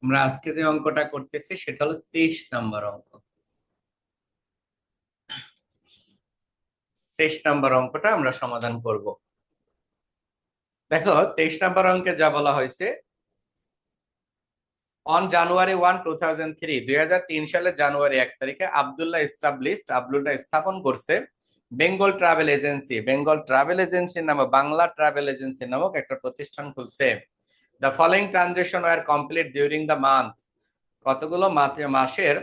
আমরা আজকে যে অঙ্কটা করতেছি সেটা হলো 23 নম্বর অঙ্ক। 23 নম্বর অঙ্কটা আমরা সমাধান করব। দেখো, 23 নম্বর অঙ্কে যা বলা হয়েছে, অন জানুয়ারি 1, 2003, 2003 সালের জানুয়ারি 1 তারিখে আব্দুল্লাহ স্থাপন করছে Bengal travel agency. Bengal travel agency নামক বাংলা ট্রাভেল এজেন্সি নামক একটা প্রতিষ্ঠান খুলছে। The following transaction were complete during the month. কতগুলো মাসের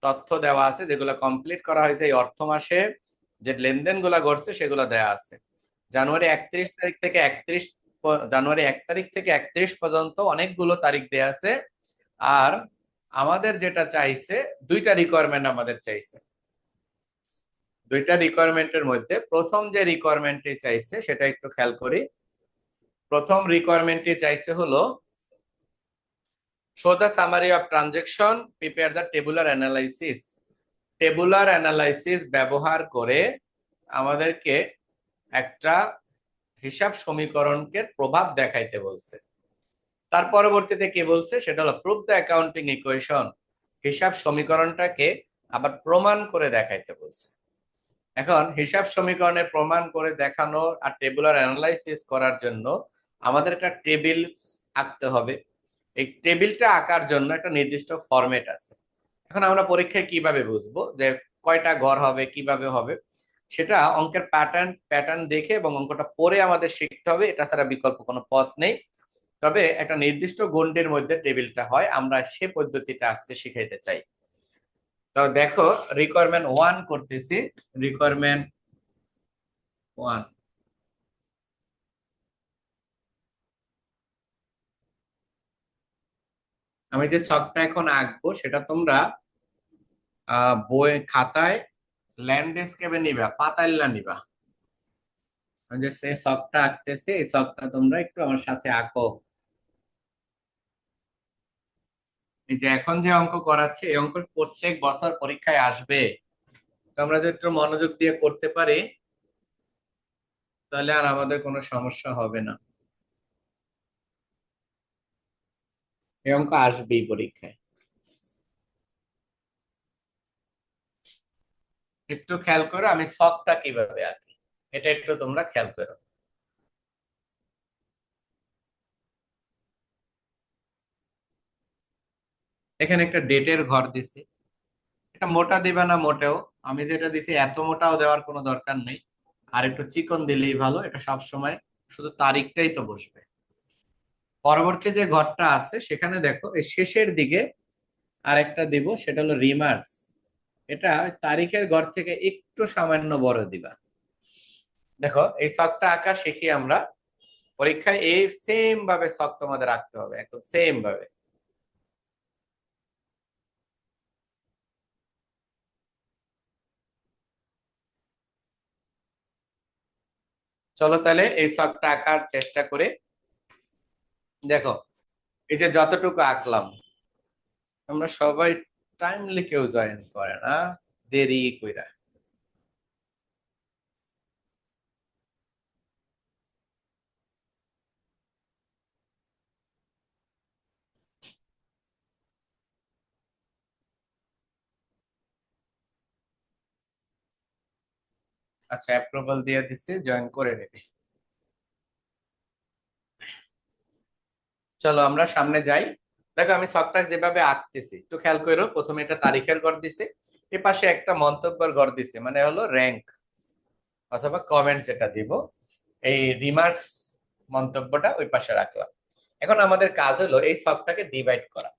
তথ্য দেওয়া আছে যেগুলো কমপ্লিট করা হয়েছে এই অর্থ মাসে। যে লেনদেন গুলা ঘটছে সেগুলো দেওয়া আছে। জানুয়ারি 31 তারিখ থেকে 31 পর্যন্ত অনেকগুলো তারিখ দেয়া আছে। আর আমাদের যেটা চাইছে, দুইটা রিকোয়ারমেন্ট আমাদের চাইছে। দুইটা রিকোয়ারমেন্টের মধ্যে প্রথম যে রিকোয়ারমেন্টটি চাইছে সেটা একটু খেয়াল করি। প্রথম রিকোয়ারমেন্টটি চাইছে হলো show the summary of transaction, prepare the tabular analysis. Tabular analysis ব্যবহার করে আমাদেরকে একটা হিসাব সমীকরণকে প্রভাব দেখাইতে বলছে। তার পরবর্তীতে কি বলছে সেটা হলো প্রুভ দ্য অ্যাকাউন্টিং ইকুয়েশন। হিসাব সমীকরণটাকে আবার প্রমাণ করে দেখাইতে বলছে। এখন হিসাব সমীকরণে প্রমাণ করে দেখানো আর টেবুলার অ্যানালাইসিস করার জন্য আমাদের একটা টেবিল আঁকতে হবে। এই টেবিলটা আঁকার জন্য একটা নির্দিষ্ট ফরম্যাট আছে। এখন আমরা পরীক্ষায় কিভাবে বুঝবো যে কয়টা ঘর হবে, কিভাবে হবে? সেটা অঙ্কের প্যাটার্ন দেখে এবং অঙ্কটা পড়ে আমাদের শিখতে হবে। এটা ছাড়া বিকল্প কোনো পথ নেই। তবে একটা নির্দিষ্ট গণ্ডির মধ্যে টেবিলটা হয়, আমরা সে পদ্ধতিটা আজকে শিখাইতে চাই। তো দেখো, রিকোয়ারমেন্ট 1 করতেছি। রিকোয়ারমেন্ট 1, আমি যে ছকটা এখন আঁকবো সেটা তোমরা বই খাতায় ল্যান্ডস্কেপে নিবা, পাতাল্লা নিবা। আমি যে সে ছকটা আঁকতেছি, এই ছকটা তোমরা একটু আমার সাথে আঁকো। এই যে এখন যে অঙ্ক করাচ্ছি এই অঙ্ক প্রত্যেক বছর পরীক্ষায় আসবে। তো আমরা যদি একটু মনোযোগ দিয়ে করতে পারি তাহলে আর আমাদের কোনো সমস্যা হবে না। এই অঙ্ক আসবেই পরীক্ষায়। একটু খেয়াল করো আমি ছকটা কিভাবে আঁকি, এটা একটু তোমরা খেয়াল করো। এখানে একটা ডেটের ঘর দিছি। এটা মোটা দিবা না মোটেও। আমি যেটা দিছি এত মোটাও দেওয়ার কোনো দরকার নেই। আর একটু চিকন দিলেই ভালো, এটা সব সময় শুধু তারিখটাই তো বসবে। পরবর্তী যে ঘরটা আছে সেখানে দেখো এই শেষের দিকে আরেকটা দিব, সেটা হলো রিমার্কস। এটা ওই তারিখের ঘর থেকে একটু সামান্য বড় দিবা। দেখো, এই ছকটা আঁকা শিখি আমরা। পরীক্ষায় এই সেম ভাবে ছক তোমাদের আঁকতে হবে, একদম সেম ভাবে। চলো তাহলে এই ছকটা আঁকার চেষ্টা করে দেখো। এই যে যতটুকু আঁকলাম, আমরা সবাই টাইমলি কেউ জয়েন করে না, দেরি কইরা। আচ্ছা, অ্যাপ্রুভাল দিয়ে দিচ্ছি, জয়েন করে নেবে। চলো আমরা সামনে যাই। দেখো, আমি ছকটা যেভাবে আঁকতেছি একটু খেয়াল করো। প্রথমে এটা তারিখের ঘর দিছে, এ পাশে একটা মন্তব্যের ঘর দিছে, মানে হলো র্যাঙ্ক অথবা কমেন্ট যেটা দিব। এই রিমার্কস মন্তব্যটা ওই পাশে রাখলাম। এখন আমাদের কাজ হলো এই ছকটাকে ডিভাইড করা।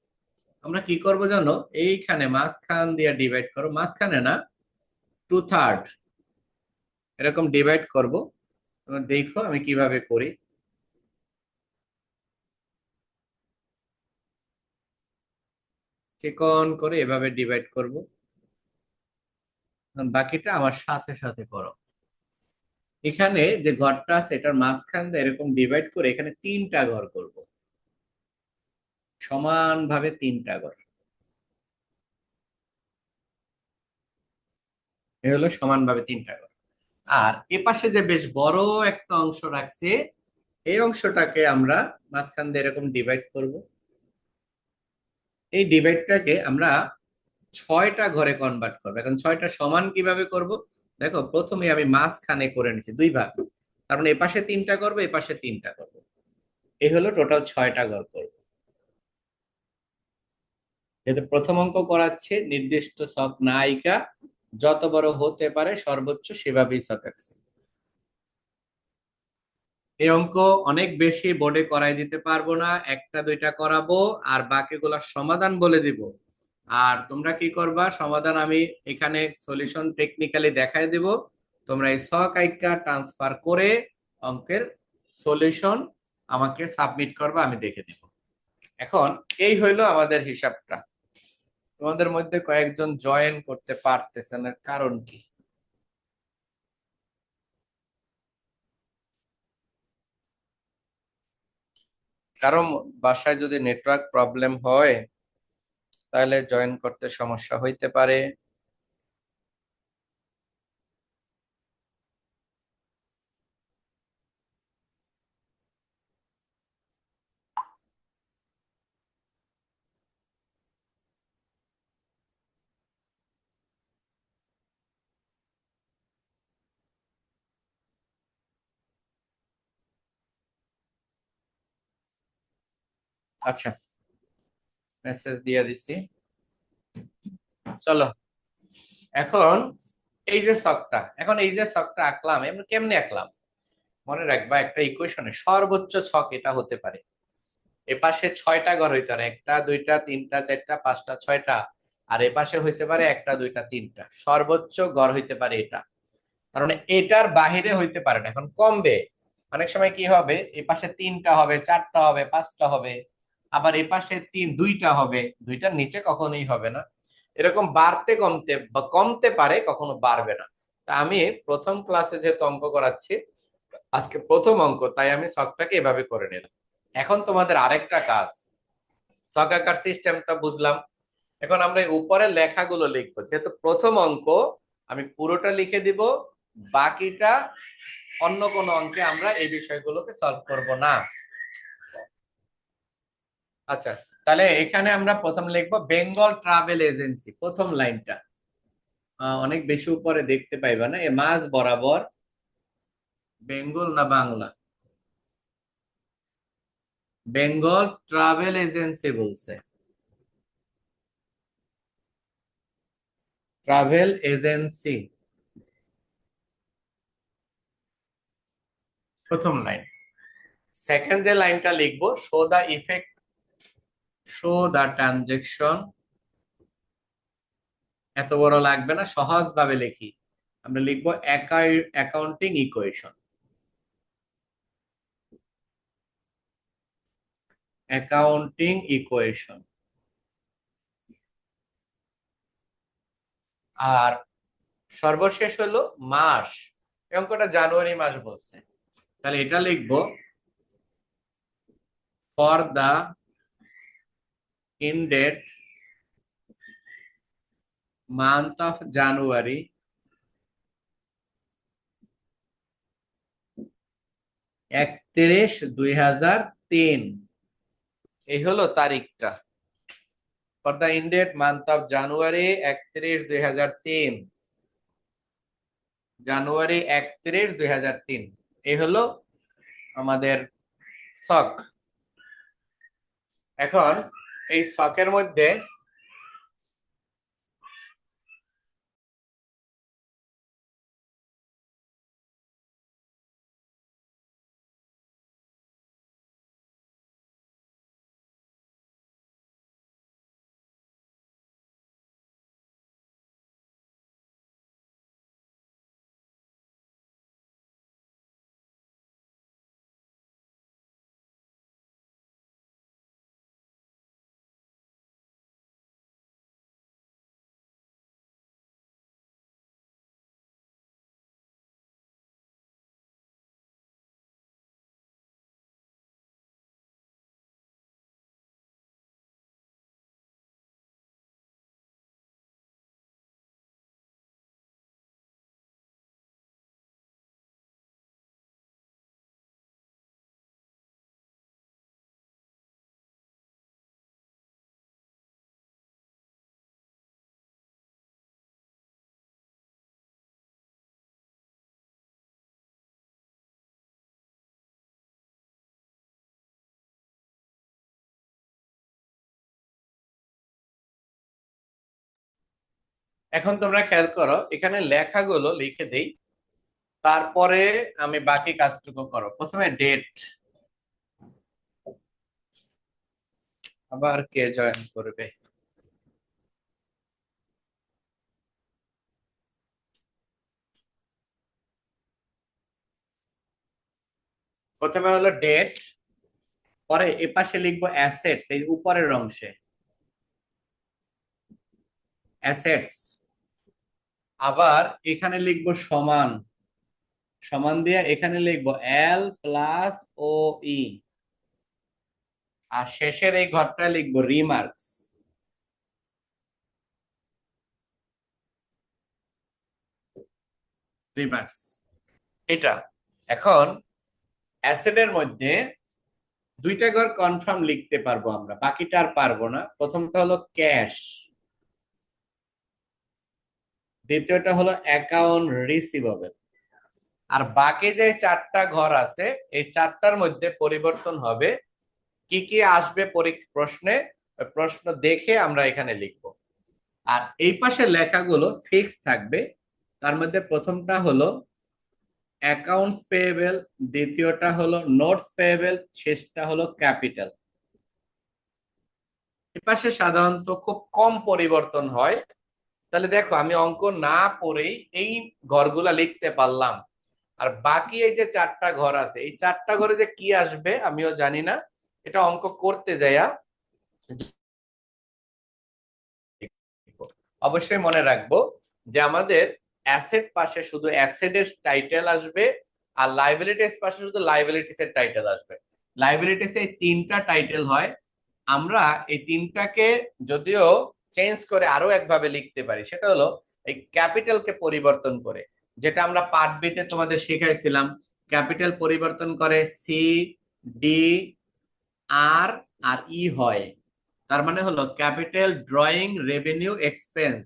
আমরা কি করব জানো? এইখানে মাঝখান দিয়ে ডিভাইড করো, মাঝখানে না, 2/3 এরকম ডিভাইড করব। তোমরা দেখো আমি কিভাবে করি। চিকন করে এভাবে ডিভাইড করব। বাকিটা আমার সাথে সাথে করো। এখানে যে ঘরটা আছে এটার মাঝখান দিয়ে এরকম ডিভাইড করে এখানে 3টা ঘর করব, সমানভাবে 3টা ঘর। এ হলো সমানভাবে 3টা ঘর। আর এ পাশে যে বেশ বড় একটা অংশ রাখছে, এই অংশটাকে আমরা মাঝখান দিয়ে এরকম ডিভাইড করব। এই ডিভাইডটাকে আমরা 6টা ঘরে কনভার্ট করবো। এখন 6টা সমান কিভাবে করব? দেখো, প্রথমে আমি মাঝখানে করে নিচ্ছি 2 ভাগ। তার মানে এপাশে 3টা করবো, এপাশে 3টা করবো। এই হলো টোটাল 6টা ঘর করবো। যেহেতু প্রথম অঙ্ক করাচ্ছে, নির্দিষ্ট ছক না আইকা যত বড় হতে পারে সর্বোচ্চ সেভাবেই ছক আঁকছি। এই অঙ্ক অনেক বেশি বোর্ডে করাই দিতে পারবো না, 1টা 2টা করাবো আর বাকিগুলোর সমাধান বলে দিব। আর তোমরা কি করবা, সমাধান আমি এখানে সলিউশন টেকনিক্যালি দেখাই দিব, তোমরা এই ছক আইকা ট্রান্সফার করে অঙ্কের সলিউশন আমাকে সাবমিট করবা, আমি দেখে দিব। এখন এই হইলো আমাদের হিসাবটা। তোমাদের মধ্যে কয়েকজন জয়েন করতে পারতেছে না, কারণ কি? কারণ বাসায় যদি নেটওয়ার্ক প্রবলেম হয় তাহলে জয়েন করতে সমস্যা হইতে পারে। আচ্ছা, মেসেজ দিয়ে দিছি। চলো, এখন এই যে ছকটা আঁকলাম, এমন কেমনে আঁকলাম? মনে রাখবা, একটা ইকুয়েশনে সর্বোচ্চ ছক এটা হতে পারে। এপাশে 6টা ঘর হইতে পারে, 1টা 2টা 3টা 4টা 5টা 6টা। আর এপাশে হইতে পারে 1টা 2টা 3টা, সর্বোচ্চ ঘর হইতে পারে এটা। তার মানে এটার বাহিরে হইতে পারে না। এখন কমবে, অনেক সময় কি হবে, এপাশে 3টা হবে, 4টা হবে, 5টা হবে। আবার এপাশে 2টা হবে, 2টার নিচে কখনোই হবে না। এরকম বাড়তে কমতে বা কমতে পারে, কখনো বাড়বে না। তা আমি প্রথম ক্লাসে যেহেতু অঙ্ক করাচ্ছি, আজকে প্রথম অঙ্ক, তাই আমি ছকটাকে এভাবে করে নিলাম। এখন তোমাদের আরেকটা কাজ, ছক আঁকার সিস্টেমটা বুঝলাম। এখন আমরা এই উপরের লেখাগুলো লিখবো, যেহেতু প্রথম অঙ্ক আমি পুরোটা লিখে দিব, বাকিটা অন্য কোনো অঙ্কে আমরা এই বিষয়গুলোকে সলভ করব না। আচ্ছা, তাহলে এখানে আমরা প্রথম লিখবো বেঙ্গল ট্রাভেল এজেন্সি, প্রথম লাইনটা। অনেক বেশি উপরে দেখতে পাইবা না, এ মাঝ বরাবর। বেঙ্গল না বাংলা? বেঙ্গল ট্রাভেল এজেন্সি বলছে, ট্রাভেল এজেন্সি, প্রথম লাইন। সেকেন্ড যে লাইনটা লিখবো, show the effect, show the transaction. এত বড় লাগবে না, সহজ ভাবে লিখি। আমরা লিখবো অ্যাকাউন্টিং ইকুয়েশন, অ্যাকাউন্টিং ইকুয়েশন। আর সর্বশেষ হলো মাস, এই অঙ্কটা জানুয়ারি মাস বলছে, তাহলে এটা লিখবো for the ended month of January 31/2003। এই হলো তারিখটা, for the ended month of January 31/2003, January 31/2003। এই হলো আমাদের ছক। এখন এই ছকের মধ্যে এখন তোমরা খেয়াল করো, এখানে লেখাগুলো লিখে দেই, তারপরে আমি বাকি কাজটুকু করো। প্রথমে ডেট, আবার কে জয়েন করবে? প্রথমে হলো ডেট, পরে এপাশে লিখবো অ্যাসেটস, এই উপরের অংশে অ্যাসেটস। আবার এখানে লিখবো সমান, সমান দিয়ে এখানে লিখবো এল প্লাস ও ই। আর শেষের এই ঘরটা লিখবো রিমার্কস। রিমার্কস এটা। এখন অ্যাসেটের মধ্যে দুইটা ঘর কনফার্ম লিখতে পারবো আমরা, বাকিটা আর পারবো না। প্রথমটা হলো ক্যাশ, দ্বিতীয়টা হলো অ্যাকাউন্ট রিসিভেবল। আর বাকি যে চারটা ঘর আছে, এই চারটার মধ্যে পরিবর্তন হবে। কি কি আসবে প্রশ্নে, ওই প্রশ্ন দেখে আমরা এখানে লিখবো। আর এই পাশে লেখাগুলো ফিক্স থাকবে। তার মধ্যে প্রথমটা হলো অ্যাকাউন্টস পেয়েবল, দ্বিতীয়টা হলো নোটস পেয়েবল, শেষটা হলো ক্যাপিটাল। এপাশে সাধারণত খুব কম পরিবর্তন হয়। তাহলে দেখো, আমি অঙ্ক না পড়েই এই ঘরগুলা লিখতে পারলাম। আর বাকি এই যে চারটা ঘর আছে, এই চারটা ঘরে যে কি আসবে আমিও জানি না। এটা অঙ্ক করতে যাইয়া অবশ্যই মনে রাখবো যে আমাদের অ্যাসেট পাশে শুধু অ্যাসেটের টাইটেল আসবে, আর লাইবিলিটিস পাশে শুধু লাইবিলিটিস এর টাইটেল আসবে। লাইবিলিটিস এই তিনটা টাইটেল হয়। আমরা এই তিনটাকে যদিও চেঞ্জ করে আরো একভাবে লিখতে পারি, সেটা হলো এই ক্যাপিটালকে পরিবর্তন করে, যেটা আমরা পার্ট বি তে তোমাদের শিখাইছিলাম। ক্যাপিটাল পরিবর্তন করে সি, ডি, আর আর ই হয়। তার মানে হলো ক্যাপিটাল ড্রয়িং রেভিনিউ এক্সপেন্স।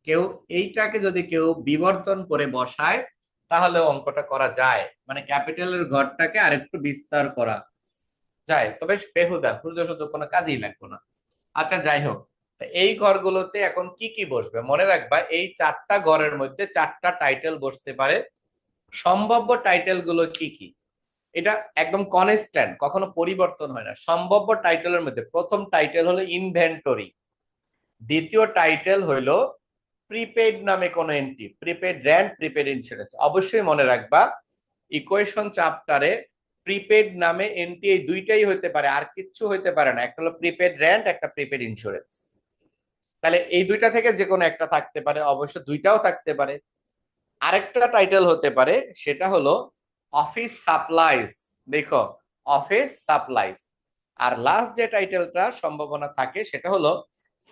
কেউ এইটাকে যদি কেউ বিবর্তন করে বসায়, তাহলে অঙ্কটা করা যায়, মানে ক্যাপিটালের ঘরটাকে আরেকটু বিস্তার করা যায়। তবে বেহুদা, শুধু শুধু কোনো কাজেই লাগবে না। আচ্ছা, যাই হোক, তা এই ঘরগুলোতে এখন কি কি বসবে মনে রাখবা। এই চারটা ঘরের মধ্যে চারটা টাইটেল বসতে পারে। সম্ভাব্য টাইটেল গুলো কি কি, এটা একদম কনস্ট্যান্ট, কখনো পরিবর্তন হয় না। সম্ভাব্য টাইটেলের মধ্যে প্রথম টাইটেল হলো ইনভেন্টরি, দ্বিতীয় টাইটেল হইলো প্রিপেড নামে কোন entry, prepaid rent, prepaid insurance. অবশ্যই মনে রাখবা, ইকুয়েশন চ্যাপ্টারে প্রিপেড নামে এন্ট্রি এই দুইটাই হইতে পারে, আর কিচ্ছু হইতে পারে না। একটা হলো প্রিপেড রেন্ট, একটা প্রিপেড ইন্স্যুরেন্স। তাহলে এই দুইটা থেকে যে কোনো একটা থাকতে পারে, অবশ্য দুইটাও থাকতে পারে। আরেকটা টাইটেল হতে পারে, সেটা হলো অফিস সাপ্লাইজ। দেখো, অফিস সাপ্লাইজ। আর লাস্ট যে টাইটেলটা সম্ভাবনা থাকে, সেটা হলো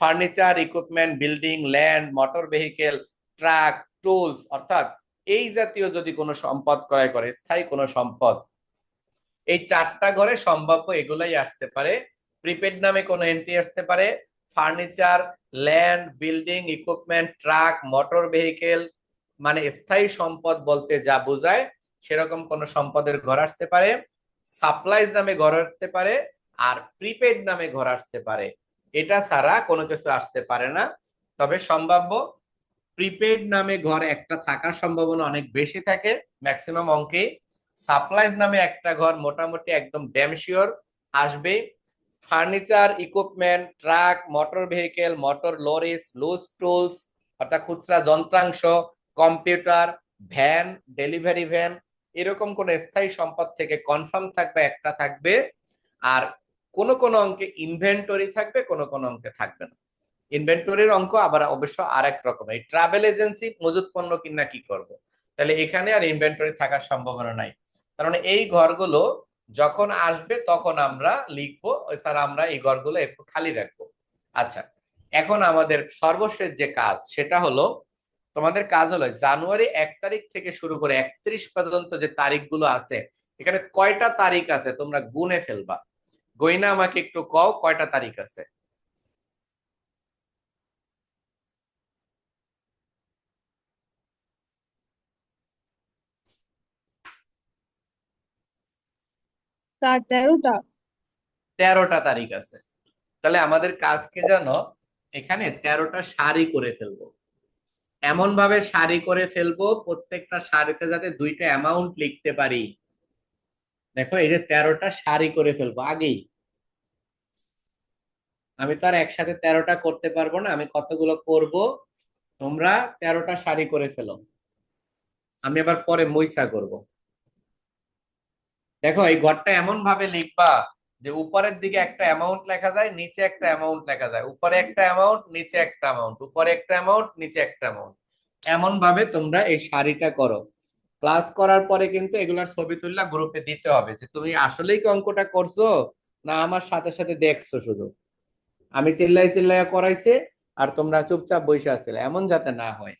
furniture, equipment, building, land, motor vehicle, truck, tools. অর্থাৎ এই জাতীয় যদি কোনো সম্পদ ক্রয় করে, স্থায়ী কোনো সম্পদ, এই চারটা ঘরে সম্ভাব্য এগুলাই আসতে পারে। প্রিপেড নামে কোনো এন্ট্রি আসতে পারে, furniture, land, building, equipment, truck, motor vehicle, মানে স্থায়ী সম্পদ বলতে যা বোঝায় সেরকম কোন সম্পদের ঘর আসতে পারে। সাপ্লাইজ নামে ঘর আসতে পারে, আর প্রিপেড নামে ঘর আসতে পারে। এটা ছাড়া কোনো কিছু আসতে পারে না। তবে সম্ভাব্য প্রিপেড নামে ঘর একটা থাকার সম্ভাবনা অনেক বেশি থাকে ম্যাক্সিমাম অঙ্কে। সাপ্লাইজ নামে একটা ঘর মোটামুটি একদম ড্যাম শিওর আসবে। Furniture, equipment, truck, motor vehicle, motor lorries, loose tools অর্থাৎ খুচরা যন্ত্রাংশ, কম্পিউটার, ভ্যান, ডেলিভারি ভ্যান, এরকম কোন স্থায়ী সম্পদ থেকে কনফার্ম থাকবে, একটা থাকবে। আর কোন কোন অঙ্কে ইনভেন্টরি থাকবে, কোন কোন অঙ্কে থাকবে না। ইনভেন্টরির অঙ্ক আবার অবশ্য আরেক রকম, এই ট্রাভেল এজেন্সি মজুত পণ্য কিনা কি করব, তাহলে এখানে আর ইনভেন্টরি থাকার সম্ভাবনা নাই। তার মানে এই ঘরগুলো যখন আসবে তখন আমরা লিখবো, এছাড়া আমরা এই ঘরগুলো একটু খালি রাখবো। আচ্ছা, এখন আমাদের সর্বশেষ যে কাজ, সেটা হলো তোমাদের কাজ হলো জানুয়ারি 1 তারিখ থেকে শুরু করে 31 পর্যন্ত যে তারিখগুলো আছে, এখানে কয়টা তারিখ আছে তোমরা গুনে ফেলবা। গইনা আমাকে একটু কও কয়টা তারিখ আছে। তার 13টা। 13টা তারিখ আছে। তাহলে আমাদের কাজকে যেন এখানে 13টা সারি করে ফেলবো। এমন ভাবে সারি করে ফেলবো প্রত্যেকটা সারিতে যাতে দুইটা অ্যামাউন্ট লিখতে পারি। দেখো এই যে 13টা সারি করে ফেলবো আগেই। আমি তো আর একসাথে 13টা করতে পারবো না, আমি কতগুলো করব, তোমরা 13টা সারি করে ফেলো, আমি আবার পরে মইসা করব। দেখো এই ঘরটা এমন ভাবে লিখবা যে উপরের দিকে একটা অ্যামাউন্ট লেখা যায়, নিচে একটা অ্যামাউন্ট লেখা যায়, উপরে একটা অ্যামাউন্ট নিচে একটা অ্যামাউন্ট, উপরে একটা অ্যামাউন্ট নিচে একটা অ্যামাউন্ট, এমন ভাবে তোমরা এই সারিটা করো। ক্লাস করার পরে কিন্তু এগুলার ছবি তুললা গ্রুপে দিতে হবে যে তুমি আসলেই কি অঙ্কটা করছো, না আমার সাথে সাথে দেখছো শুধু, আমি চিল্লাই চিল্লাই করাইছে আর তোমরা চুপচাপ বসে আছিলে, এমন যাতে না হয়।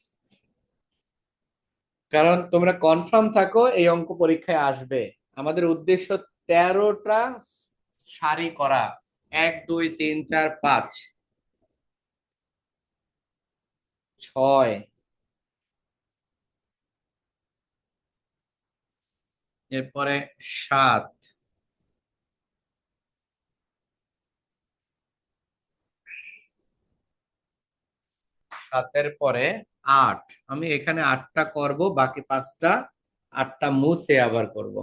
কারণ তোমরা কনফার্ম থাকো এই অঙ্ক পরীক্ষায় আসবে। আমাদের উদ্দেশ্য 13টা সারি করা, 1 2 3 4 5 6, এরপরে 7, 7-এর পরে 8। আমি এখানে 8টা করব, বাকি 5টা 8টা মুছে আবার করব।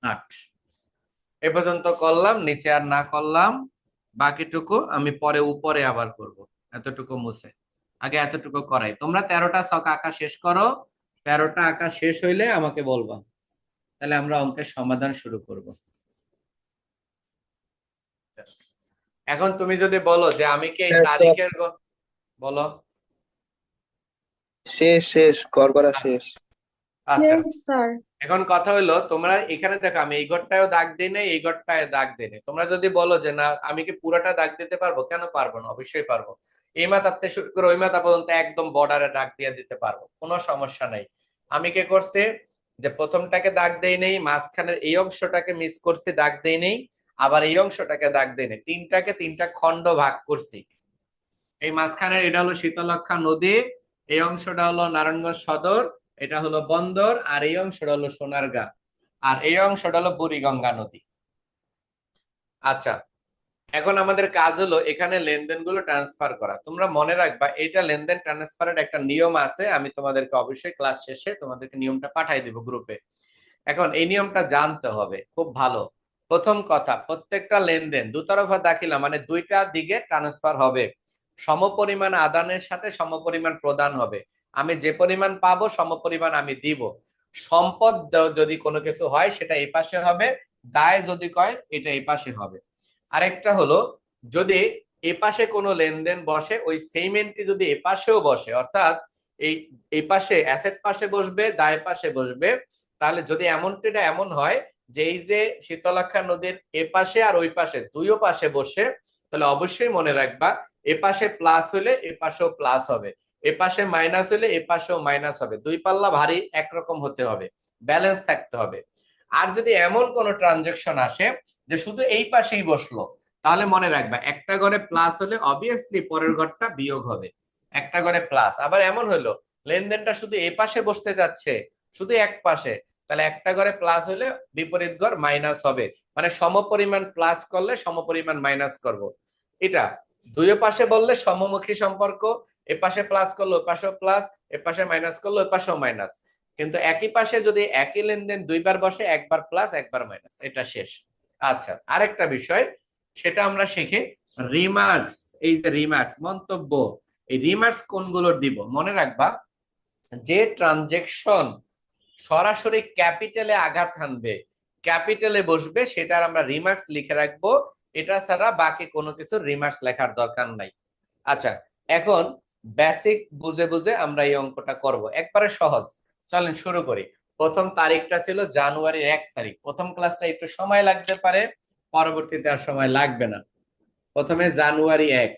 8 এ পর্যন্ত করলাম, নিচে আর না করলাম, বাকিটুকু আমি পরে উপরে আবার করব। এতটুকু মুছে আগে এতটুকু করাই। তোমরা 13টা ছক আঁকা শেষ করো, 13টা আঁকা শেষ হইলে আমাকে বলবা, তাহলে আমরা অঙ্কের সমাধান শুরু করব। এখন তুমি যদি বলো যে আমি কি এই তারিখের বলো। শেষ শেষ কর করা শেষ। আচ্ছা, Yes, sir. এখন কথা হলো তোমরা এখানে দেখো আমি এই ঘরটায়ও দাগ দিই নাই, এই ঘরটায় দাগ দিই নাই। তোমরা যদি বলো যে না আমি কি পুরোটা দাগ দিতে পারবো, কেন পারবো না, অবশ্যই পারবো। এই মাথা থেকে শুরু করে ওই মাথা পর্যন্ত একদম বর্ডারে দাগ দিয়ে দিতে পারবো, কোনো সমস্যা নাই। আমি কি করছি যে প্রথমটাকে দাগ দেই নেই, মাঝখানের এই অংশটাকে মিস করছি দাগ দেই নেই, আবার এই অংশটাকে দাগ দেই নেই, তিনটাকে তিনটা খণ্ড ভাগ করছি। এই মাঝখানের এটা হলো শীতলক্ষ্যা নদী, এই অংশটা হলো নারায়ণগঞ্জ সদর, এটা হলো বন্দর, আর এই অংশটা হলো সোনারগাঁ, আর এই অংশটা হলো বুড়িগঙ্গা নদী। আচ্ছা, এখন আমাদের কাজ হলো এখানে লেনদেন গুলো ট্রান্সফার করা। তোমরা মনে রাখবা এটা লেনদেন ট্রান্সফারের একটা নিয়ম আছে, আমি তোমাদেরকে অবশ্যই ক্লাস শেষে তোমাদেরকে নিয়মটা পাঠাই দিব গ্রুপে। এখন এই নিয়মটা জানতে হবে খুব ভালো। প্রথম কথা, প্রত্যেকটা লেনদেন দুতরফা দাখিলা মানে দুইটা দিকে ট্রান্সফার হবে, সমপরিমাণ আদানের সাথে সমপরিমাণ প্রদান হবে। আমি যে পরিমাণ পাবো সমপরিমাণ আমি দিব। সম্পদ যদি কোনো কিছু হয় সেটা এই পাশে হবে, দায় যদি কয় এটা এই পাশে হবে। আরেকটা হলো যদি এ পাশে কোনো লেনদেন বসে ওই সেম এন্ট্রি যদি এ পাশেও বসে, অর্থাৎ এই এই পাশে অ্যাসেট পাশে বসবে, দায় পাশে বসবে, তাহলে যদি এমনটা এমন হয় যে এই যে শীতলক্ষ্যা নদীর এ পাশে আর ওই পাশে দুইও পাশে বসে, তাহলে অবশ্যই মনে রাখবা এ পাশে প্লাস হলে এ পাশেও প্লাস হবে, এ পাশে মাইনাস হলে এ পাশেও মাইনাস হবে, দুই পাল্লা ভারী একরকম হতে হবে, ব্যালেন্স থাকতে হবে। আর যদি এমন কোন ট্রানজেকশন আসে যে শুধু এই পাশেই বসলো, তাহলে মনে রাখবা একটা ঘরে প্লাস হলে অবভিয়াসলি পরের ঘরটা বিয়োগ হবে। একটা ঘরে প্লাস, আবার এমন হলো লেনদেনটা শুধু এই পাশে বসতে যাচ্ছে, শুধু এক পাশে, তাহলে একটা ঘরে প্লাস হলে বিপরীত ঘর মাইনাস হবে, মানে সমপরিমাণ প্লাস করলে সমপরিমাণ মাইনাস করব। এটা দুই পাশে বললে সমমুখী সম্পর্ক, এ পাশে প্লাস করলে ওই পাশেও প্লাস, এ পাশে মাইনাস করলে ওই পাশেও মাইনাস। কিন্তু একই পাশে যদি একই লেনদেন দুইবার বসে, একবার প্লাস একবার মাইনাস, এটা শেষ। আচ্ছা, আরেকটা বিষয় সেটা আমরা শিখি, রিমার্কস। এই যে রিমার্কস মন্তব্য, এই রিমার্কস কোনগুলো দিব মনে রাখবা, যে ট্রানজেকশন সরাসরি ক্যাপিটালে আঘাত হানবে, ক্যাপিটালে বসবে, সেটার আমরা রিমার্কস লিখে রাখবো। এটা ছাড়া বাকি কোনো কিছু রিমার্কস লেখার দরকার নাই। আচ্ছা, এখন বেসিক বুঝে বুঝে আমরা এই অঙ্কটা করব, একবারে সহজ। চলেন শুরু করি। প্রথম তারিখটা ছিল জানুয়ারির 1 তারিখ। প্রথম ক্লাসটা একটু সময় লাগতে পারে, পরবর্তীতে আর সময় লাগবে না। প্রথমে জানুয়ারি 1,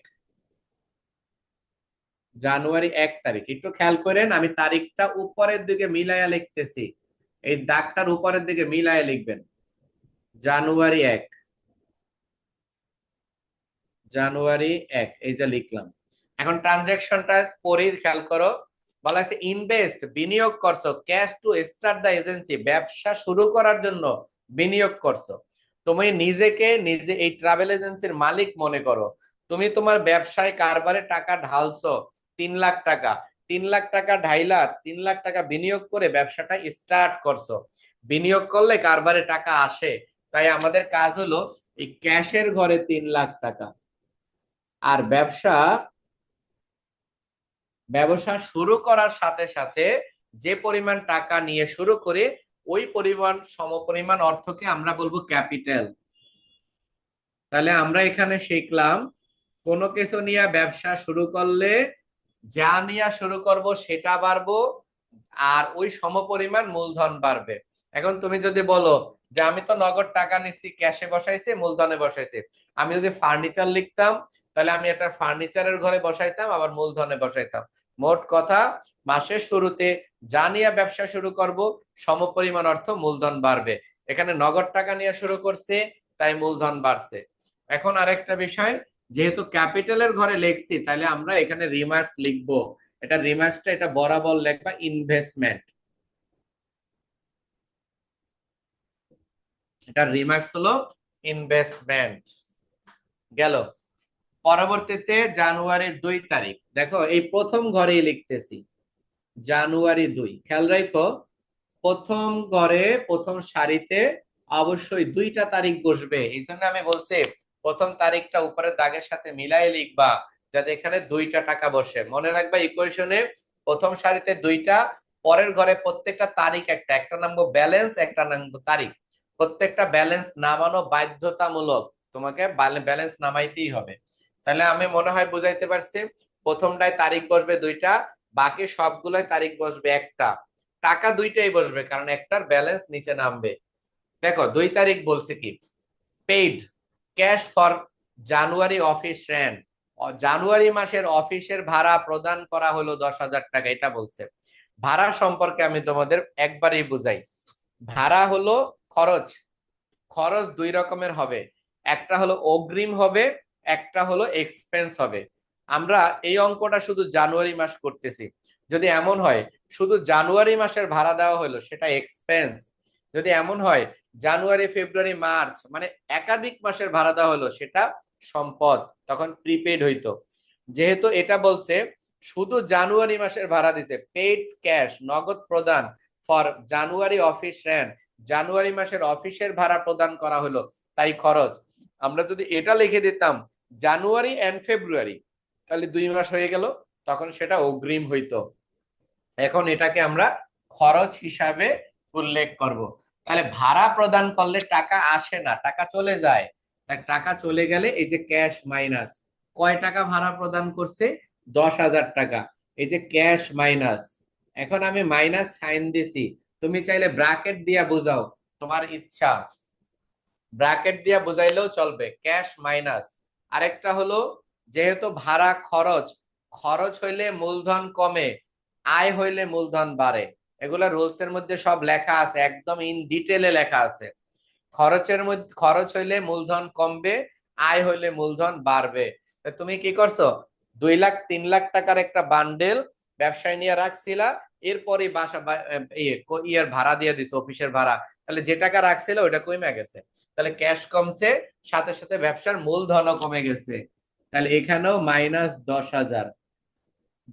জানুয়ারি 1 তারিখ একটু খেয়াল করেন, আমি তারিখটা উপরের দিকে মিলাইয়া লিখতেছি, এই দাগটার উপরের দিকে মিলাইয়া লিখবেন। জানুয়ারি 1, জানুয়ারি 1 এই যে লিখলাম। এখন ট্রানজেকশনটা পরে খেয়াল করো, বলা আছে ইনভেস্ট বিনিয়োগ করছো, cash to start the agency ব্যবসা শুরু করার জন্য বিনিয়োগ করছো। তুমি নিজেকে নিজে এই ট্রাভেল এজেন্সির মালিক মনে করো, তুমি তোমার ব্যবসায় কারবারে টাকা ঢালছো 3 লাখ টাকা। 3 লাখ টাকা ঢাইলা 3 লাখ টাকা বিনিয়োগ করে ব্যবসাটা স্টার্ট করছো। বিনিয়োগ করলে কারবারে টাকা আসে, তাই আমাদের কাজ হলো এই ক্যাশের ঘরে 3 লাখ টাকা। আর ব্যবসা শুরু করার সাথে সাথে যে পরিমাণ টাকা নিয়ে শুরু করে ওই পরিমাণ সমপরিমাণ অর্থকে আমরা বলবো ক্যাপিটাল। তাহলে আমরা এখানে শিখলাম কোনো কিছু নিয়ে ব্যবসা শুরু করলে যা নিয়ে শুরু করব সেটা বাড়বো, আর ওই সমপরিমাণ মূলধন বাড়বে। এখন তুমি যদি বলো যে আমি তো নগদ টাকা নিচ্ছি, ক্যাশে বসাইছি, মূলধনে বসাইছি, আমি যদি ফার্নিচার লিখতাম তাহলে আমি একটা ফার্নিচারের ঘরে বসাইতাম আবার মূলধনে বসাইতাম। মোট কথা মাসের শুরুতে যা নিয়ে ব্যবসা শুরু করব সমপরিমাণ অর্থ মূলধন বাড়বে। এখানে নগদ টাকা নিয়ে শুরু করছে তাই মূলধন বাড়ছে। এখন আরেকটা বিষয়, যেহেতু ক্যাপিটালের ঘরে লিখছি তাহলে আমরা এখানে রিমার্কস লিখবো। এটা রিমার্কসটা এটা বরাবর লিখবা ইনভেস্টমেন্ট। এটা রিমার্কস হলো ইনভেস্টমেন্ট। গেল। পরবর্তীতে জানুয়ারির 2 তারিখ, দেখো এই প্রথম ঘরেই লিখতেছি জানুয়ারি 2। খেয়াল রাখো প্রথম ঘরে প্রথম সারিতে অবশ্যই 2টা তারিখ বসবে, এই জন্য আমি বলছি প্রথম তারিখটা উপরের দাগের সাথে মিলাই লিখবা যাতে এখানে 2টা টাকা বসে। মনে রাখবা ইকুয়েশনে প্রথম সারিতে 2টা, পরের ঘরে প্রত্যেকটা তারিখ একটা, একটা নামবো ব্যালেন্স, একটা নামবো তারিখ। প্রত্যেকটা ব্যালেন্স নামানো বাধ্যতামূলক, তোমাকে ব্যালেন্স নামাইতেই হবে। তাহলে আমি মনে হয় বুঝাইতে পারছি। প্রথমটায় তারিখ বসবে 2টা, বাকি সবগুলোই তারিখ বসবে একটা, টাকা 2টাই বসবে কারণ একটার ব্যালেন্স নিচে নামবে। দেখো 2 তারিখ বলছে কি, paid cash for January office rent, জানুয়ারি মাসের অফিসের ভাড়া প্রদান করা হলো 10,000 টাকা, এটা বলছে। ভাড়া সম্পর্কে আমি তোমাদের একবারই বুঝাই। ভাড়া হলো খরচ, খরচ 2 রকমের হবে, একটা হলো অগ্রিম হবে, একটা হলো এক্সপেন্স হবে। আমরা এই অঙ্কটা শুধু জানুয়ারি মাস করতেছি। যদি এমন হয় শুধু জানুয়ারি মাসের ভাড়া দেওয়া হলো সেটা এক্সপেন্স, যদি এমন হয় জানুয়ারি ফেব্রুয়ারি মার্চ মানে একাধিক মাসের ভাড়া দেওয়া হলো সেটা সম্পদ, তখন প্রিপেড হইতো। যেহেতু এটা বলছে শুধু জানুয়ারি মাসের ভাড়া দিছে, পেইড ক্যাশ নগদ প্রদান ফর জানুয়ারি অফিস রেন্ট, জানুয়ারি মাসের অফিসের ভাড়া প্রদান করা হলো তাই খরচ। আমরা যদি এটা লিখে দিতাম জানুয়ারি এন্ড ফেব্রুয়ারি তাহলে 2 মাস হয়ে গেল, তখন সেটা অগ্রিম হইতো। এখন এটাকে আমরা খরচ হিসাবে উল্লেখ করব। তাহলে ভাড়া প্রদান করলে টাকা আসে না, টাকা চলে যায়। তাই টাকা চলে গেলে এই যে ক্যাশ মাইনাস, কয় টাকা ভাড়া প্রদান করছে, 10,000 টাকা, এই যে ক্যাশ মাইনাস। এখন আমি মাইনাস সাইন দিছি, তুমি চাইলে ব্র্যাকেট দিয়া বুঝাও, তোমার ইচ্ছা, ব্র্যাকেট দিয়া বুঝাইলেও চলবে, ক্যাশ মাইনাস। আরেকটা হলো যেহেতু ভাড়া খরচ, খরচ হইলে মূলধন কমে, আয় হইলে মূলধন বাড়ে। এগুলা রুলস এর মধ্যে সব লেখা আছে, একদম ইন ডিটেলে লেখা আছে। খরচের মধ্যে খরচ হইলে মূলধন কমবে, আয় হইলে মূলধন বাড়বে। তুমি কি করছো, 2 লাখ 3 লাখ টাকার একটা বান্ডেল ব্যবসায় নিয়ে রাখছিলা, এরপরে বাসা ইয়ের ভাড়া দিয়ে দিচ্ছ, অফিসের ভাড়া, তাহলে যে টাকা রাখছিল ওইটা কমে গেছে, তাহলে ক্যাশ কমছে, সাথে সাথে ব্যবসার মূলধনও কমে গেছে। তাহলে এখানেও -10,000।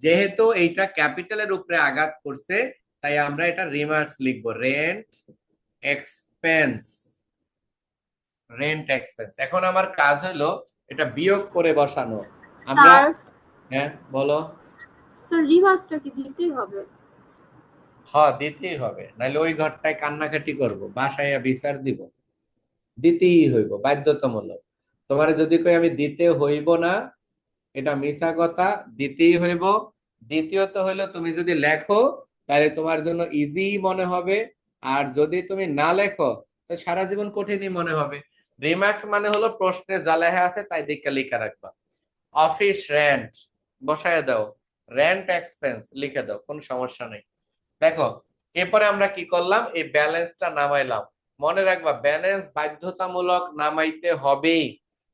যেহেতু এইটা ক্যাপিটালের উপরে আঘাত করছে তাই আমরা এটা রিমার্কস লিখবো, রেন্ট এক্সপেন্স, রেন্ট এক্সপেন্স। এখন আমার কাজ হলো এটা বিয়োগ করে বসানো। আমরা স্যার, হ্যাঁ বলো। স্যার রিভার্সটা কি দিতেই হবে? হ্যাঁ দিতেই হবে, নাহলে ওই ঘরটায় কান্নাকাটি করব, বাসায় বিচার দিব। দিতেই হইব, বাধ্যতামূলক। তোমার যদি কই আমি দিতে হইব না, এটা মিছা কথা, দিতেই হইব। দ্বিতীয়ত হইলো তুমি যদি লেখো তাহলে তোমার জন্য ইজি মনে হবে, আর যদি তুমি না লেখো তো সারা জীবন কঠিনই মনে হবে। রিমার্কস মানে হলো প্রশ্নে যা লেখা আছে তাই দেখে লিখে রাখবা। অফিস রেন্ট বসায় দাও, রেন্ট এক্সপেন্স লিখে দাও, কোনো সমস্যা নেই। দেখো এরপরে আমরা কি করলাম, এই ব্যালেন্সটা নামাইলাম। মনে রাখবা ব্যালেন্স বাধ্যতামূলক নামাইতে হবেই।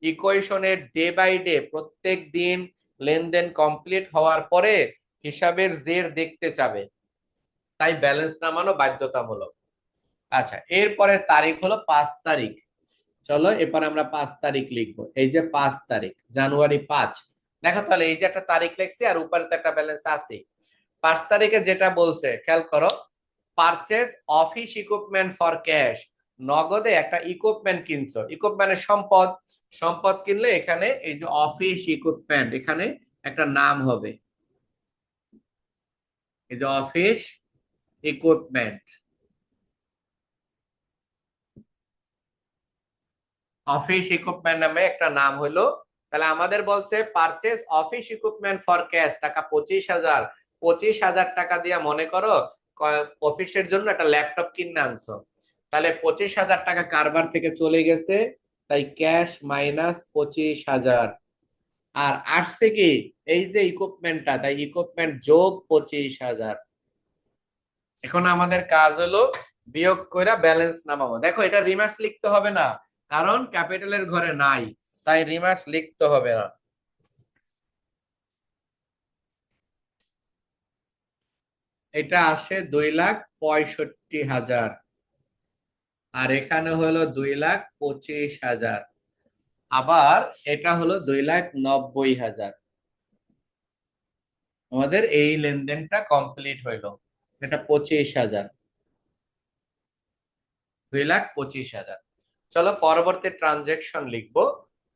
ইকুয়েশনের ডে বাই ডে প্রত্যেক দিন লেনদেন কমপ্লিট হওয়ার পরে হিসাবের জের দেখতে চাবে, তাই ব্যালেন্স নামানো বাধ্যতামূলক। আচ্ছা এরপরে তারিখ হলো 5 তারিখ। চলো এরপর আমরা 5 তারিখ লিখবো। এই যে 5 তারিখ জানুয়ারি 5, দেখো তাহলে এই যে একটা তারিখ লিখছি আর উপরে তো একটা ব্যালেন্স আছে। 5 তারিখে যেটা বলছে খেয়াল করো, purchase office equipment for cash, নগদে একটা ইকুইপমেন্ট কিনছো, ইকুইপমেন্টের সম্পদ, সম্পদ কিনলে এখানে এই যে অফিস ইকুইপমেন্ট এখানে একটা নাম হবে, এই যে অফিস ইকুইপমেন্ট, অফিস ইকুইপমেন্ট নামে একটা নাম হলো। তাহলে আমাদের বলছে purchase office equipment for cash টাকা 25,000, 25,000 টাকা দিয়ে মনে করো অফিসের জন্য একটা ল্যাপটপ কিনে আনছো, তাহলে 25,000 টাকা কারবার থেকে চলে গেছে, তাই ক্যাশ মাইনাস 25,000। আর আসছে কি এই যে ইকুইপমেন্টটা, তাই ইকুইপমেন্ট যোগ 25,000। এখন আমাদের কাজ হলো বিয়োগ করে ব্যালেন্স নামাবো। দেখো এটা রিমার্কস লিখতে হবে না, কারণ ক্যাপিটালের ঘরে নাই, তাই রিমার্কস লিখতে হবে না। এটা আসে 2,65,000 আর এখানে হলো 2,25,000, আবার এটা হলো 2,90,000। আমাদের এই লেনদেনটা কমপ্লিট হইলো, এটা 25,000, 2,25,000। চলো পরবর্তী ট্রানজেকশন লিখবো।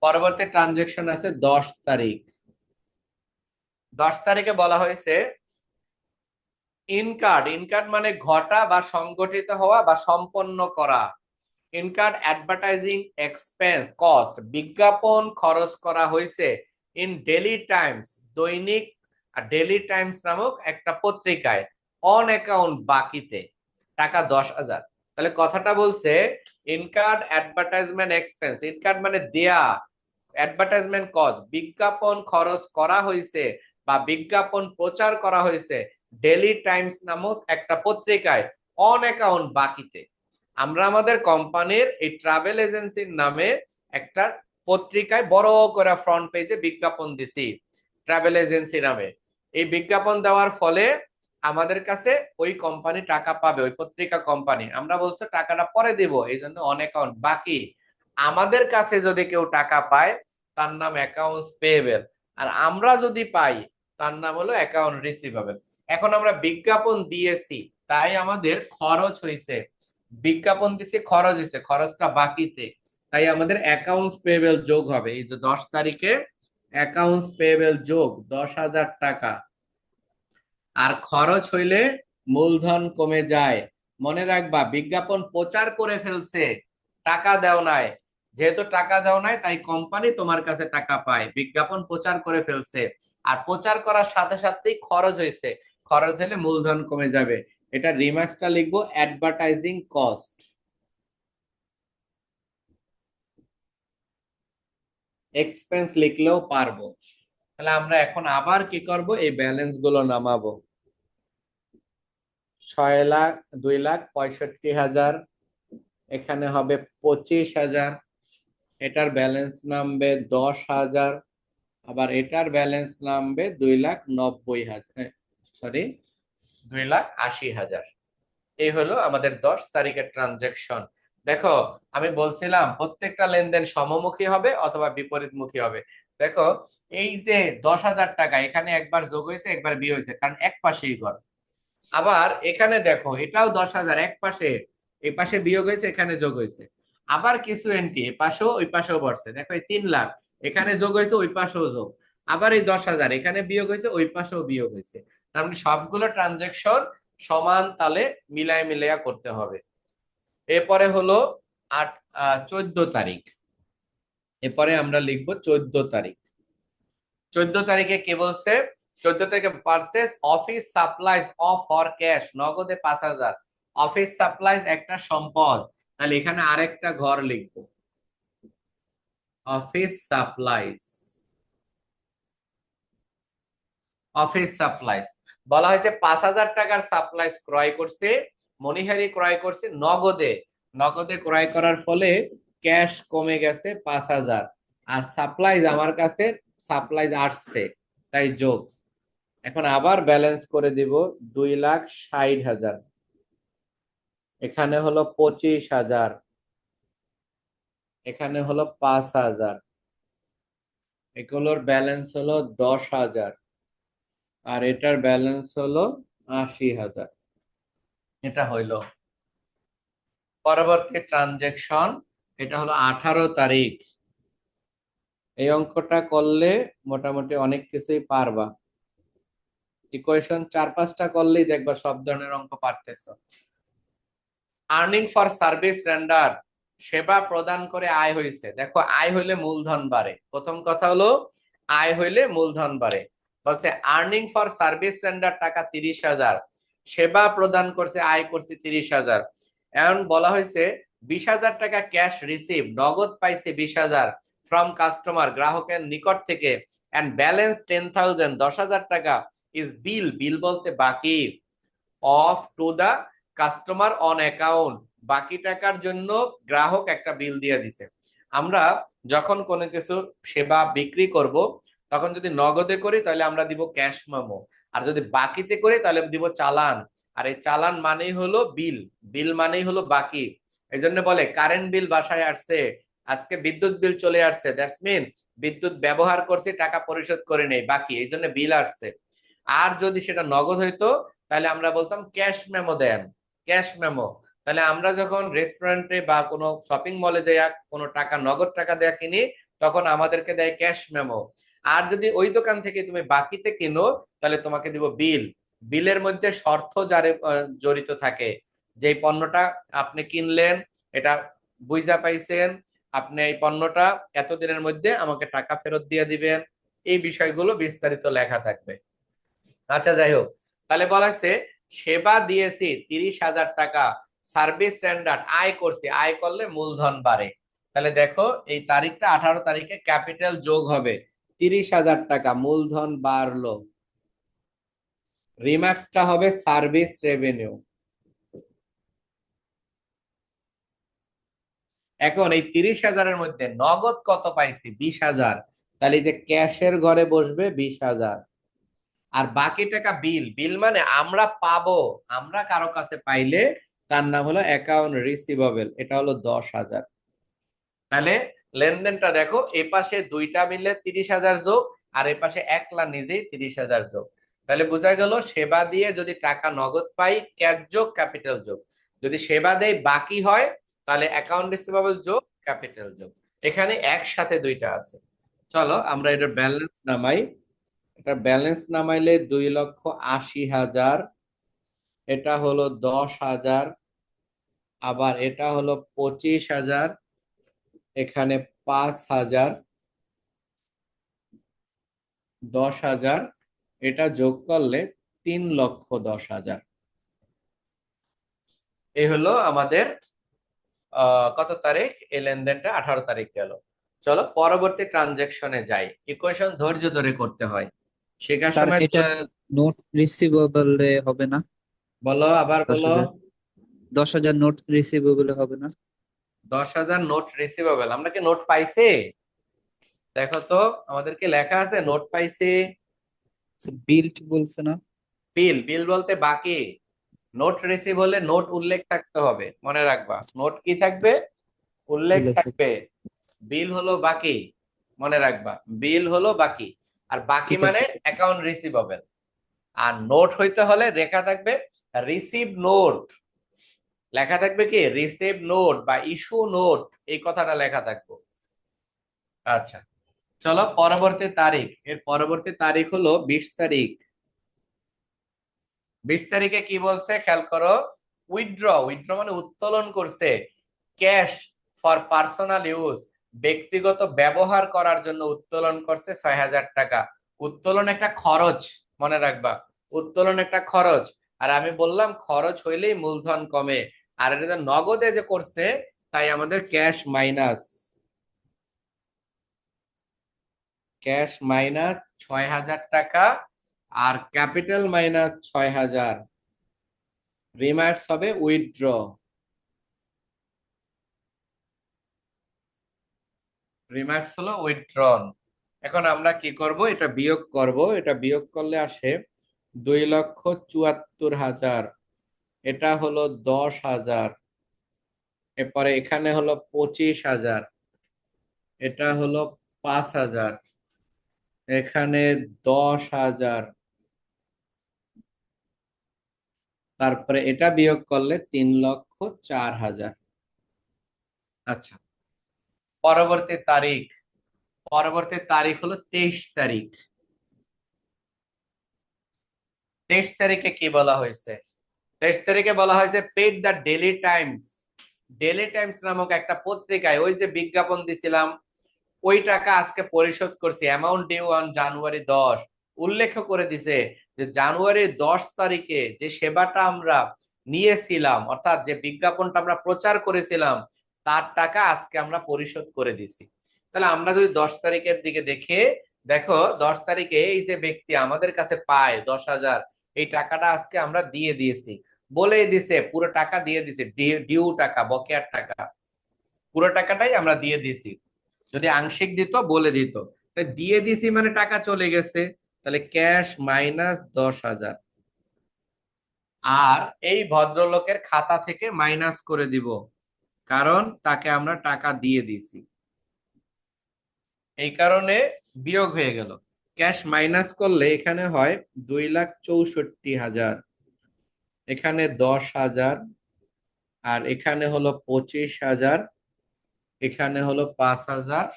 পরবর্তী ট্রানজেকশন আছে 10 তারিখ। 10 তারিখে বলা হয়েছে ইনকার্ড, ইনকার্ড মানে ঘটা বা সংগঠিত হওয়া বা সম্পন্ন করা। ইনকার্ড অ্যাডভার্টাইজিং এক্সপেন্স কস্ট, বিজ্ঞাপন খরচ করা হয়েছে ইন ডেইলি টাইমস, দৈনিক ডেইলি টাইমস নামক একটা পত্রিকায়, অন অ্যাকাউন্ট বাকিতে টাকা 10,000। তাহলে কথাটা বলছে ইনকার্ড অ্যাডভার্টাইজমেন্ট এক্সপেন্স, ইনকার্ড মানে দেয়া, অ্যাডভার্টাইজমেন্ট কস্ট বিজ্ঞাপন খরচ করা হয়েছে বা বিজ্ঞাপন প্রচার করা হয়েছে ডেইলি টাইমস নামক একটা পত্রিকায় অন অ্যাকাউন্ট বাকিতে। আমরা আমাদের কোম্পানির এই ট্রাভেল এজেন্সির নামে একটা পত্রিকায় বড় করে ফ্রন্ট পেজে বিজ্ঞাপন দিছি ট্রাভেল এজেন্সি নামে। এই বিজ্ঞাপন দেওয়ার ফলে আমাদের কাছে ওই কোম্পানি টাকা পাবে, ওই পত্রিকা কোম্পানি। আমরা বলছি টাকাটা পরে দেব, এই জন্য অন অ্যাকাউন্ট বাকি। আমাদের কাছে যদি কেউ টাকা পায় তার নাম অ্যাকাউন্টস পেয়েবল, আর আমরা যদি পাই তার নাম হলো অ্যাকাউন্ট রিসিভেবল। এখন আমরা বিজ্ঞাপন দিয়েছি তাই আমাদের খরচ হয়েছে, বিজ্ঞাপন দিছি খরচ হয়েছে, খরচটা বাকিতে, তাই আমাদের অ্যাকাউন্টস পেয়েবল যোগ হবে। এই যে 10 তারিখে অ্যাকাউন্টস পেয়েবল যোগ 10,000 টাকা। আর খরচ হইলে মূলধন কমে যায়। মনে রাখবা বিজ্ঞাপন প্রচার করে ফেলছে, টাকা দেও নাই, যেহেতু টাকা দেও নাই তাই কোম্পানি তোমার কাছে টাকা পায়, বিজ্ঞাপন প্রচার করে ফেলছে আর প্রচার করার সাথে সাথেই খরচ হয়েছে, খরচ হলে মূলধন কমে যাবে। এটা রিমার্কসটা লিখবো অ্যাডভার্টাইজিং কস্ট। এক্সপেন্স লিখলেও পারবো। তাহলে আমরা এখন আবার কি করব, এই ব্যালেন্স গুলো নামাবো। 6,00,000, 2,65,000, এখানে হবে 25,000, এটার ব্যালেন্স নামবে 10,000, আবার এটার ব্যালেন্স নামবে 2,90,000, সরি 2,80,000। এই হলো আমাদের 10 তারিখের ট্রানজেকশন। দেখো আমি বলছিলাম প্রত্যেকটা লেনদেন সমমুখী হবে অথবা বিপরীতমুখী হবে। দেখো এই যে 10,000 টাকা এখানে একবার যোগ হয়েছে একবার বিয়োগ হয়েছে, কারণ এক পাশেই ঘর। আবার এখানে দেখো এটাও 10,000, এক পাশে, এই পাশে বিয়োগ হয়েছে এখানে যোগ হয়েছে। আবার কিছু এন্ট্রি এ পাশেও ওই পাশেও বসছে, দেখো এই 3,00,000 এখানে যোগ হয়েছে ওই পাশেও যোগ, আবার এই 10,000 এখানে বিয়োগ হয়েছে ওই পাশেও বিয়োগ হয়েছে। তার মানে সবগুলো ট্রানজেকশন সমান তালে মিলায় মিলাইয়া করতে হবে। এরপরে হলো 14 তারিখ। এরপরে আমরা লিখবো 14 তারিখ। 14 তারিখে কে বলছে, 14 তারিখে purchase office supplies of for cash, নগদে 5,000। অফিস সাপ্লাইজ একটা সম্পদ, তাহলে এখানে আরেকটা ঘর লিখবো অফিস সাপ্লাইজ। অফিস সাপ্লাইজ বলা হয়েছে 5,000 টাকার সাপ্লাইজ ক্রয় করছে, মনিহারি ক্রয় করছে নগদে, নগদে ক্রয় করার ফলে ক্যাশ কমে গেছে 5,000, আর সাপ্লাইজ আমার কাছে সাপ্লাইজ আসছে তাই যোগ। এখন আবার ব্যালেন্স করে দিব 2,60,000, এখানে হলো 25,000, এখানে হলো 5,000, এগুলোর ব্যালেন্স হলো 10,000 আর এটার ব্যালেন্স হলো 80,000। এটা হইলো পরবর্তী ট্রানজেকশন। এটা হলো 18 তারিখ। এই অঙ্কটা করলে মোটামুটি অনেক কিছুই পারবা। ইকুয়েশন 4-5টা করলেই দেখবা সব ধরনের অঙ্ক পারতেছো। আর্নিং ফর সার্ভিস রেন্ডার, সেবা প্রদান করে আয় হইছে। দেখো আয় হইলে মূলধন বাড়ে, প্রথম কথা হলো আয় হইলে মূলধন বাড়ে। বলছে আর্নিং ফর সার্ভিস রেন্ডার টাকা 30,000, সেবা প্রদান করছে আয় করছে 30,000। এখন বলা হয়েছে 20,000 টাকা ক্যাশ রিসিভ, নগদ পাইছে 20,000 ফ্রম কাস্টমার, গ্রাহকের নিকট থেকে, এন্ড ব্যালেন্স 10,000, 10,000 টাকা ইজ বিল, বিল বলতে বাকি, off to the customer on account, বাকি টাকার জন্য গ্রাহক একটা বিল দিয়ে দিছে। আমরা যখন কোনো কিছু সেবা বিক্রি করব তখন যদি নগদে করি তাহলে আমরা দিব ক্যাশ মেমো, আর যদি বাকিতে করি তাহলে দিব চালান। আর এই চালান মানেই হলো বিল, বিল মানেই হলো বাকি। এই জন্য বলে কারেন্ট বিল বাসায় আসছে, আজকে বিদ্যুৎ বিল চলে আসছে, দ্যাটস মিন বিদ্যুৎ ব্যবহার করছি, টাকা পরিশোধ করে নেই, বাকি, এই জন্য বিল আসছে। আর যদি সেটা নগদ হইতো তাহলে আমরা বলতাম ক্যাশ মেমো দেন, ক্যাশ মেমো। তাহলে আমরা যখন রেস্টুরেন্টে বা কোনো শপিং মলে যাই কোনো টাকা নগদ টাকা দেয়া কিনি তখন আমাদেরকে দেয় ক্যাশ মেমো। আর যদি ওই দোকান থেকে তুমি বাকিতে কিনো তাহলে তোমাকে দিব বিল। বিলের মধ্যে শর্ত জড়িত থাকে, যে পণ্যটা আপনি কিনলেন, এটা বুঝা পাইছেন, আপনি এই পণ্যটা এতদিনের মধ্যে আমাকে টাকা ফেরত দিয়ে দিবেন, এই বিষয়গুলো বিস্তারিত লেখা থাকবে। আচ্ছা যাই হোক, তাহলে বলা হচ্ছে সেবা দিয়েছি 30,000 টাকা, সার্ভিস স্ট্যান্ডার্ড আয় করছি, আয় করলে মূলধন বাড়ে। তাহলে দেখো এই তারিখটা 18 তারিখে ক্যাপিটাল যোগ হবে, 30,000 টাকা মূলধন বাড়লো। রিমার্কসটা হবে সার্ভিস রেভিনিউ। এখন এই 30,000-এর মধ্যে নগদ কত পাইছি? 20,000। তাহলে এই যে ক্যাশের ঘরে বসবে 20,000, আর বাকি টাকা বিল, বিল মানে আমরা পাবো, আমরা কারো কাছে পাইলে তার নাম হলো অ্যাকাউন্ট রিসিভেবল, এটা হলো 10,000। তাহলে লেনদেনটা দেখো, এ পাশে দুইটা মিলে 30,000 যোগ, আর এ পাশে একলা নিজেই 30,000 যোগ। তাহলে বোঝা গেল সেবা দিয়ে যদি টাকা নগদ পাই ক্যাশ যোগ ক্যাপিটাল যোগ, যদি সেবা দেয় বাকি হয় তাহলে অ্যাকাউন্ট রিসিভেবল যোগ ক্যাপিটাল যোগ। এখানে একসাথে দুইটা আছে। চলো আমরা এটার ব্যালেন্স নামাই। এটা ব্যালেন্স নামাইলে 2,80,000, এটা হলো 10,000, আবার এটা হলো 25,000, এখানে 5,000, 10,000, এটা যোগ করলে 3,10,000। এই হলো আমাদের কত তারিখ? এই লেনদেনটা 18 তারিখ গেল। চলো পরবর্তী ট্রানজেকশনে যাই। ইকুয়েশন ধৈর্য ধরে করতে হয়, শেখার স্যার সময় এটা নোট রিসিভেবল হবে না? বলো, আবার দশ বলো। হাজার 10,000 নোট রিসিভেবল হবে না? 10,000 নোট রিসিভেবল, আমরা কি নোট পাইছি? দেখো তো আমাদেরকে লেখা আছে নোট পাইছি। বিল বলছে না? বিল, বিল বলতে বাকি। নোট রিসিভ হলে নোট উল্লেখ থাকতে হবে, মনে রাখবা। নোট কি থাকবে? উল্লেখ উল্লেখ। থাকবে। বিল হলো বাকি, মনে রাখবা, বিল হলো বাকি। আর বাকি ঠিক মানে আছে। Account receivable. আর নোট হইতে হলে লেখা থাকবে রিসিভ নোট, লেখা থাকবে কি রিসিভ নোট বা ইস্যু নোট, এই কথাটা লেখা থাকবে। আচ্ছা চলো পরবর্তী তারিখ, এর পরবর্তী তারিখ হলো 20 তারিখ। 20 তারিখে কি বলছে খেয়াল করো, উইথড্র, উইথড্র মানে উত্তোলন করছে, ক্যাশ ফর পার্সোনাল ইউজ, ব্যক্তিগত ব্যবহার করার জন্য উত্তোলন করছে 6,000 টাকা। উত্তোলন একটা খরচ, মনে রাখবা, উত্তোলন একটা খরচ। আর আমি বললাম খরচ হইলেই মূলধন কমে, আর এটা নগদে যে করছে তাই আমাদের ক্যাশ মাইনাস, ক্যাশ মাইনাস 6,000 টাকা, আর ক্যাপিটাল মাইনাস 6,000, রিমার্কস হবে উইথড্র। রিমার্কস হলো উইথড্রন। এখন আমরা কি করব, এটা বিয়োগ করব, এটা বিয়োগ করলে আসে 2,74,000, এটা হলো 10,000, এরপরে এখানে হলো 25,000, এটা হলো 5,000, এখানে 10,000, তারপরে এটা বিয়োগ করলে 3,04,000। আচ্ছা, পরবর্তী তারিখ, পরবর্তী তারিখ হলো 23 তারিখ। 23 তারিখে কি বলা হয়েছে? 23 তারিখে বলা হয়েছে paid the Daily Times. Daily Times নামক একটা পত্রিকায় ওই যে বিজ্ঞাপন দিছিলাম, ওই টাকা আজকে পরিশোধ করছি, অ্যামাউন্ট ডিউ অন জানুয়ারি 10। উল্লেখ করে দিছে যে জানুয়ারি 10 তারিখে যে সেবাটা আমরা নিয়েছিলাম, অর্থাৎ যে বিজ্ঞাপনটা আমরা প্রচার করেছিলাম, তার টাকা আজকে আমরা পরিশোধ করে দিছি। তাহলে আমরা যদি 10 তারিখের দিকে দেখে দেখো, 10 তারিখে এই যে ব্যক্তি আমাদের কাছে পায় 10,000, এই টাকাটা আজকে আমরা দিয়ে দিয়েছি, বলেই দিছে পুরো টাকা দিয়ে দিছে, ডিউ টাকা, বকেয়ার টাকা, পুরো টাকাটাই আমরা দিয়ে দিয়েছি। যদি আংশিক দিত বলে দিত, তাই দিয়ে দিছি মানে টাকা চলে গেছে, তাহলে ক্যাশ মাইনাস 10,000। আর এই ভদ্রলোকের খাতা থেকে মাইনাস করে দিব, কারণ তাকে আমরা টাকা দিয়ে দিছি, এই কারণে বিয়োগ হয়ে গেল। ক্যাশ মাইনাস করলে এখানে হয় 2,64,000, এখানে 10,000, আর এখানে হলো 25,000, এখানে হলো 5,000,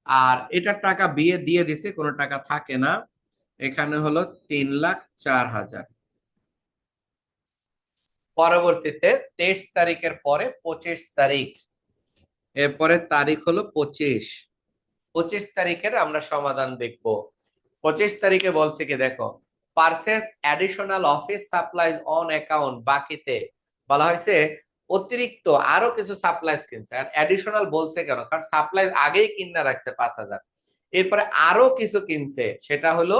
আর এটার টাকা বিয়ে দিয়ে দিছে, কোনো টাকা থাকে না, এখানে হলো 3,04,000। পরবর্তীতে 23 তারিখের পরে 25 তারিখ, এরপরে তারিখ হলো 25। 25 তারিখের আমরা সমাধান দেখব। 25 তারিখে বলছে কি দেখো, purchase additional office supplies on account, বাকিতে বলা হয়েছে অতিরিক্ত আরো কিছু সাপ্লাইজ কিনছে। আর অ্যাডিশনাল বলছে কেন? কারণ সাপ্লাইজ আগেই কিনা রাখছে 5,000, এরপরে আরো কিছু কিনছে, সেটা হলো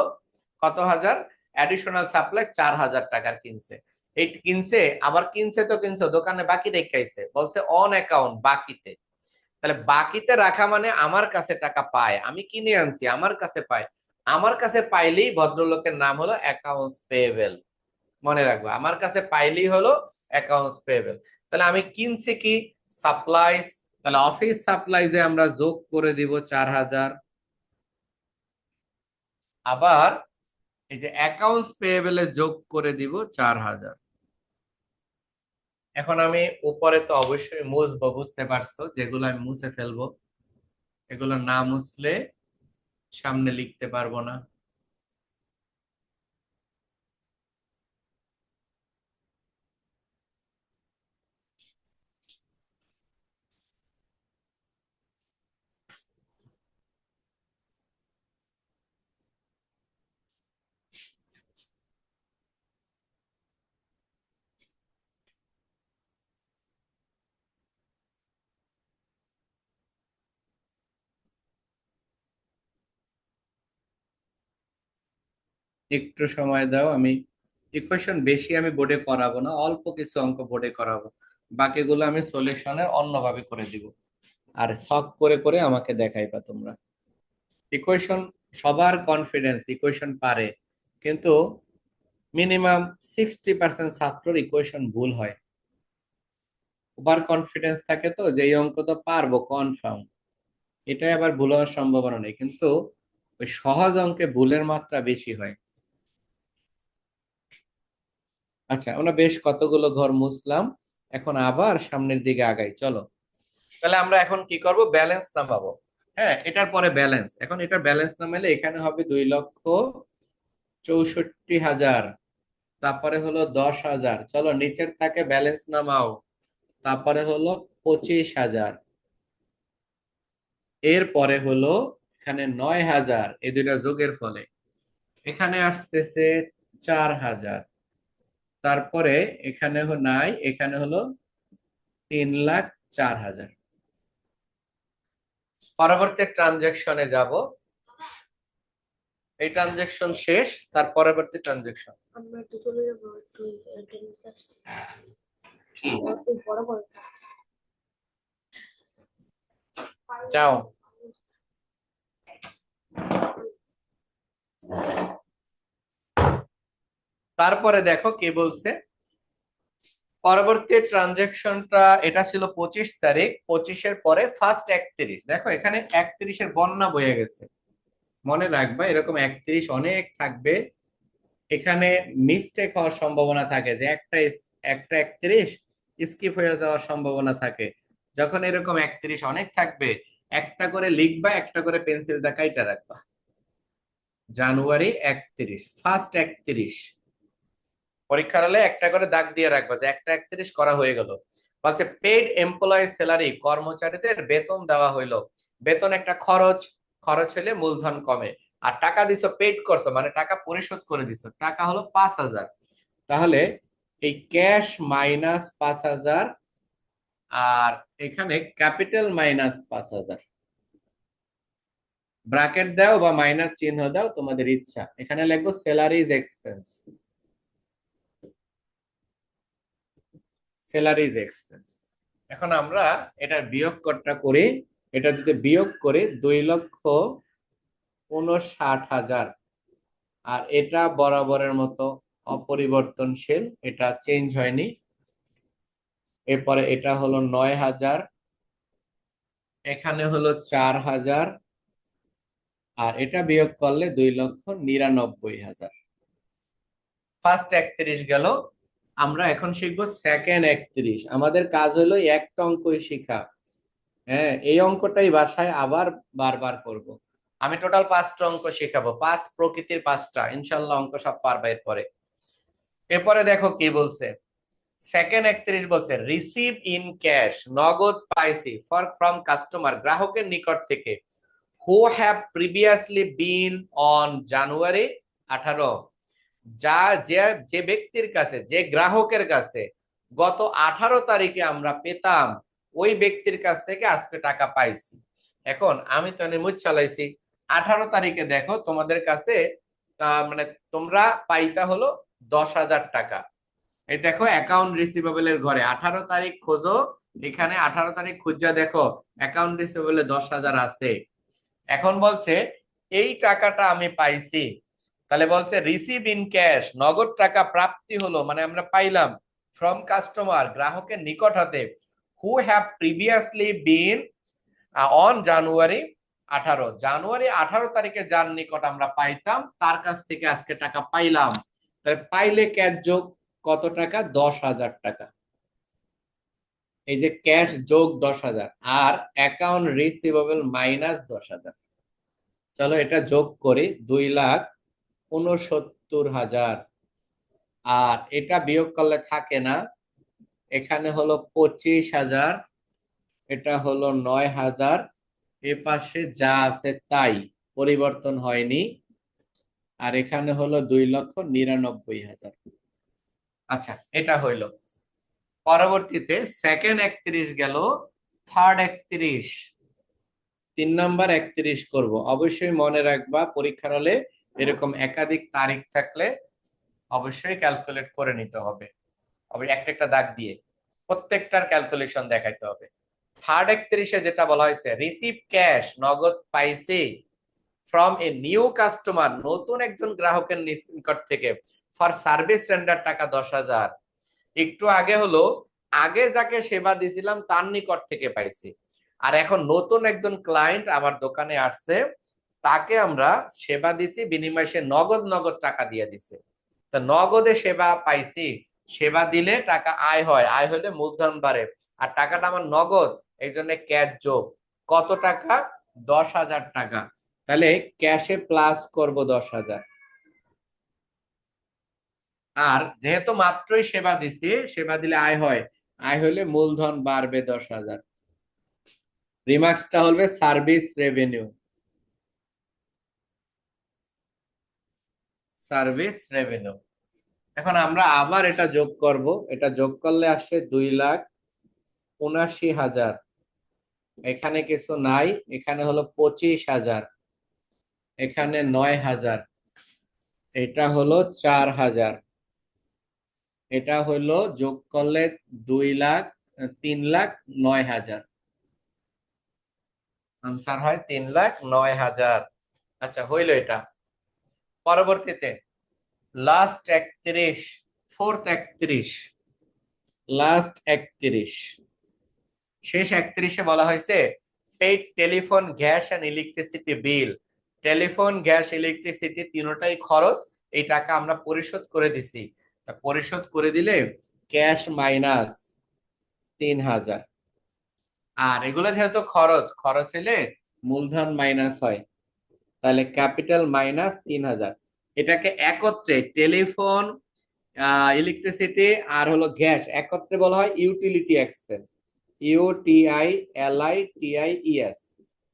কত হাজার? অ্যাডিশনাল সাপ্লাই 4,000 টাকার কিনছে। এই কিনছে, আবার কিনছে তো কিনছে, দোকানে বাকি রেখাইছে, বলছে অন অ্যাকাউন্ট, বাকিতে। তাহলে বাকিতে রাখা মানে আমার কাছে টাকা পায়, আমি কিনে আনছি, আমার কাছে পায়, আমার কাছে পাইলেই ভদ্রলোকের নাম হলো অ্যাকাউন্টস পেয়েবল। মনে রাখবো, আমার কাছে পাইলেই হলো অ্যাকাউন্টস পেয়েবল। তাহলে আমি কিনছি কি? সাপ্লাইজ, তাহলে অফিস সাপ্লাইজে আমরা যোগ করে দিব 4,000, আবার এই যে অ্যাকাউন্টস পেয়েবলে যোগ করে দিব 4,000। এখন আমি উপরে তো অবশ্যই মুছবো, বুঝতে পারছো, যেগুলো আমি মুছে ফেলবো, এগুলো না মুছলে সামনে লিখতে পারবো না। একটু সময় দাও, আমি ইকুয়েশন বেশি আমি বোর্ডে করাবো না, অল্প কিছু অঙ্ক বোর্ডে করাবো, বাকিগুলো আমি সলিউশনে অন্যভাবে করে দিব, আর সলভ করে করে আমাকে দেখাইবা তোমরা। ইকুয়েশন, সবার কনফিডেন্স ইকুয়েশন পারে, কিন্তু মিনিমাম 60% ছাত্রর ইকুয়েশন ভুল হয়। ওভার কনফিডেন্স থাকে তো, যে এই অঙ্ক তো পারবো কনফার্ম, এটাই আবার ভুল হওয়ার সম্ভাবনা নেই, কিন্তু ওই সহজ অঙ্কে ভুলের মাত্রা বেশি হয়। আচ্ছা, আমরা বেশ কতগুলো ঘর মুছলাম, এখন আবার সামনের দিকে আগাই, চলো। তাহলে আমরা এখন কি করব? ব্যালেন্স নামাবো। হ্যাঁ, এটার পরে ব্যালেন্স, এখন এটার ব্যালেন্স নামালে এখানে হবে 2,64,000, তারপরে হলো 10,000, চলো নিচের তাকে ব্যালেন্স নামাও, তারপরে হলো 25,000, এরপরে হলো এখানে 9,000, এই দুইটা যোগের ফলে এখানে আসতেছে 4,000, তারপরে এখানে নাই, এখানে হলো 3,04,000। পরবর্তী ট্রানজেকশনে যাব, এই ট্রানজেকশন শেষ, তার পরবর্তী ট্রানজেকশন আমরা একটু চলে যাবো, একটু অ্যাটেন্ডেন্স আসছে, কি? একটু বড় বড় যাও। তারপরে দেখো কি বলছে, পরবর্তী ট্রানজেকশনটা এটা ছিল 25 তারিখ, 25-এর পরে ফার্স্ট 31, দেখো এখানে 31-এর বন্যা বয়ে গেছে, মনে রাখবা এরকম 31 অনেক থাকবে, এখানে মিস্টেক হওয়ার সম্ভাবনা থাকে যে একটা একটা 31 স্কিপ হয়ে যাওয়ার সম্ভাবনা থাকে। যখন এরকম 31 অনেক থাকবে, একটা করে লিখবা, একটা করে পেন্সিল দিয়ে কাইটা রাখবা। জানুয়ারি 31, ফার্স্ট 31 পরীক্ষার হলে একটা করে দাগ দিয়ে রাখবা যে একটা 31 করা হয়ে গেল। বলছে পেড এমপ্লয়ি স্যালারি, কর্মচারীদের বেতন দেওয়া হইলো। বেতন একটা খরচ, খরচ হলে মূলধন কমে। আর টাকা দিছো, পেড করছো মানে টাকা পরিশোধ করে দিছো, টাকা হলো 5,000। তাহলে এই ক্যাশ মাইনাস 5,000 আর এখানে ক্যাপিটাল মাইনাস 5,000, ব্র্যাকেট দাও বা মাইনাস চিহ্ন দাও তোমাদের ইচ্ছা। এখানে লিখবো স্যালারিজ এক্সপেন্স, স্যালারিজ এক্সপেন্স। এখন আমরা এটার বিয়োগ করটা করি। এটা যদি বিয়োগ করে 2,59,000, আর এটা বরাবরের মতো অপরিবর্তনশীল, এটা চেঞ্জ হয়নি। এরপরে এটা হলো 9,000, এখানে হলো 4,000, আর এটা বিয়োগ করলে 2,99,000। ফার্স্ট 31 গেল। আমরা এখন শিখবো সেকেন্ড 31। আমাদের কাজ হলো একটা অঙ্কই শিখা। হ্যাঁ, এই অঙ্কটাই বাসায় আবার বারবার করব। আমি টোটাল 5টা অঙ্ক শেখাবো, 5 প্রকৃতির 5টা, ইনশাল্লাহ অঙ্ক সব পারবা এরপরে। এরপরে দেখো কি বলছে, সেকেন্ড 31 বলছে রিসিভ ইন ক্যাশ, নগদ পাইছি, ফর ফ্রম কাস্টমার, গ্রাহকের নিকট থেকে, who have previously bin on January 18, যা যে যে ব্যক্তির কাছে, যে গ্রাহকের কাছে গত 18 তারিখে আমরা পেতাম, ওই ব্যক্তির কাছ থেকে আজকে টাকা পাইছি। এখন আমি তো মুছ চালাইছি, 18 তারিখে দেখো তোমাদের কাছে মানে তোমরা পাইতা হলো 10,000 টাকা। এই দেখো অ্যাকাউন্ট রিসিভেবলের ঘরে 18 তারিখ খোঁজো, এখানে 18 তারিখ খুঁজা দেখো অ্যাকাউন্ট রিসিভেবলে 10,000 আছে। এখন বলছে এই টাকাটা আমি পাইছি, তাহলে বলছে রিসিভ ইন ক্যাশ, নগদ টাকা প্রাপ্তি হলো মানে আমরা পাইলাম, ফ্রম কাস্টমার, গ্রাহকের নিকট হতে, who have previously bin on January 18, জানুয়ারি 18 তারিখে যার নিকট আমরা পাইতাম তার কাছ থেকে আজকে টাকা পাইলাম। তাহলে পাইলে ক্যাশ যোগ কত টাকা, 10,000 টাকা। এই যে ক্যাশ যোগ 10,000 আর অ্যাকাউন্ট রিসিভেবল মাইনাস 10,000, চলো এটা যোগ করি, 2,69,000। আর এটা বিয়োগ করলে থাকে না, এখানে হলো 25,000, এটা হলো 9,000, এ পাশে যা আছে তাই, পরিবর্তন হয়নি। আর এখানে হলো 2,99,000। আচ্ছা, এটা হইল। পরবর্তীতে সেকেন্ড 31 গেল, থার্ড 31, 3 নাম্বার 31 করব। অবশ্যই মনে রাখবা পরীক্ষার হলে এরকম একাধিক তারিখ থাকলে অবশ্যই ক্যালকুলেট করে নিতে হবে, একটা একটা দাগ দিয়ে প্রত্যেকটার ক্যালকুলেশন দেখাইতে হবে। থার্ড 31-এ যেটা বলা হয়েছে রিসিভ ক্যাশ, নগদ পাইছি, ফ্রম এ নিউ কাস্টমার, নতুন একজন গ্রাহকের নিকট থেকে, ফর সার্ভিস রেন্ডার, টাকা 10,000। একটু আগে হলো আগে যাকে সেবা দিছিলাম তার নিকট থেকে পাইছি, আর এখন নতুন একজন ক্লায়েন্ট আমার দোকানে আসছে, তাকে আমরা সেবা দিছি, বিনিময়ে সে নগদ নগদ টাকা দিয়ে দিছে। তা নগদে সেবা পাইছি, সেবা দিলে টাকা আয় হয়, আয় হলে মূলধন বাড়ে, আর টাকাটা আমার নগদ, এই জন্য ক্যাশ যোগ কত টাকা, 10,000 টাকা। তাহলে ক্যাশে প্লাস করব 10,000। আর যেহেতু মাত্রই সেবা দিছি, সেবা দিলে আয় হয়, আয় হলে মূলধন বাড়বে 10,000। রিমার্কসটা হবে সার্ভিস রেভিনিউ, সার্ভিস রেভিনিউ। এখন আমরা আবার এটা যোগ করব, এটা যোগ করলে আসে 2,79,000, এখানে কিছু নাই, এখানে হলো 25,000, এখানে 9,000, এটা হলো 4,000, এটা হলো যোগ করলে 3,09,000, আনসার হয় 3,09,000। আচ্ছা, হইলো এটা। পরবর্তীতে লাস্ট 31, ফোর্থ 31, লাস্ট 31, শেষ 31-এ বলা হয়েছে paid telephone, gas and electricity bill, telephone, gas, electricity তিনটাই খরচ, এই টাকা আমরা পরিশোধ করে দিছি। তা পরিশোধ করে দিলে ক্যাশ মাইনাস 3000। আর এগুলো যেহেতু খরচ, খরচ হলে মূলধন মাইনাস হয়, তাহলে ক্যাপিটাল মাইনাস 3000। এটাকে একত্রে টেলিফোন, ইলেকট্রিসিটি আর হলো গ্যাস একত্রে বলা হয় utility expense, UTILITIES,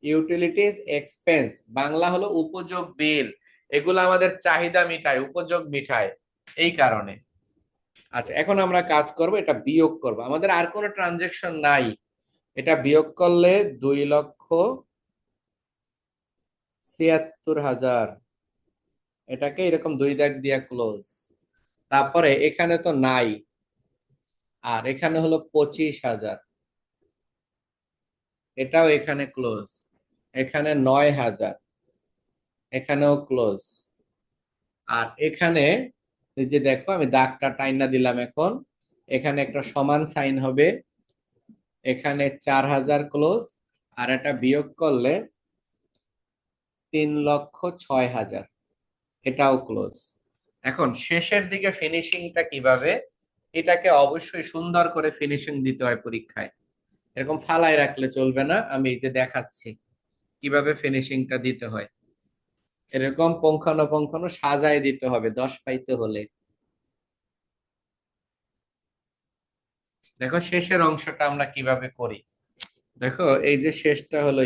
utilities expense. Bangla হলো উপযোগ বিল। এগুলো আমাদের চাহিদা মিটায়, উপযোগ মিটায়, এই কারণে। আচ্ছা, এখন আমরা কাজ করব, এটা বিয়োগ করব। আমাদের আর কোনো ট্রানজেকশন নাই, এটা বিয়োগ করলে 2,76,000। এটাকে এরকম 2 দাগ দিয়া ক্লোজ। তারপরে এখানে তো নাই, আর এখানে হলো 25,000, এটাও এখানে ক্লোজ। এখানে 9,000, এখানেও ক্লোজ। আর এখানে এই যে দেখো আমি দাগটা টাইনা দিলাম, এখন এখানে একটা সমান সাইন হবে, এখানে 4,000 ক্লোজ, আর এটা বিয়োগ করলে 3,06,000, এটাও ক্লোজ। এখন শেষের দিকে ফিনিশিংটা কিভাবে, এটাকে অবশ্যই সুন্দর করে ফিনিশিং দিতে হয় পরীক্ষায়, এরকম ফালায় রাখলে চলবে না। আমি এই যে দেখাচ্ছি কিভাবে ফিনিশিংটা দিতে হয়, এরকম পুঙ্খানুপুঙ্খানু সাজায় দিতে হবে 10 পাইতে হলে। দেখো শেষের অংশটা আমরা কিভাবে করি। দেখো এই যে শেষটা হলো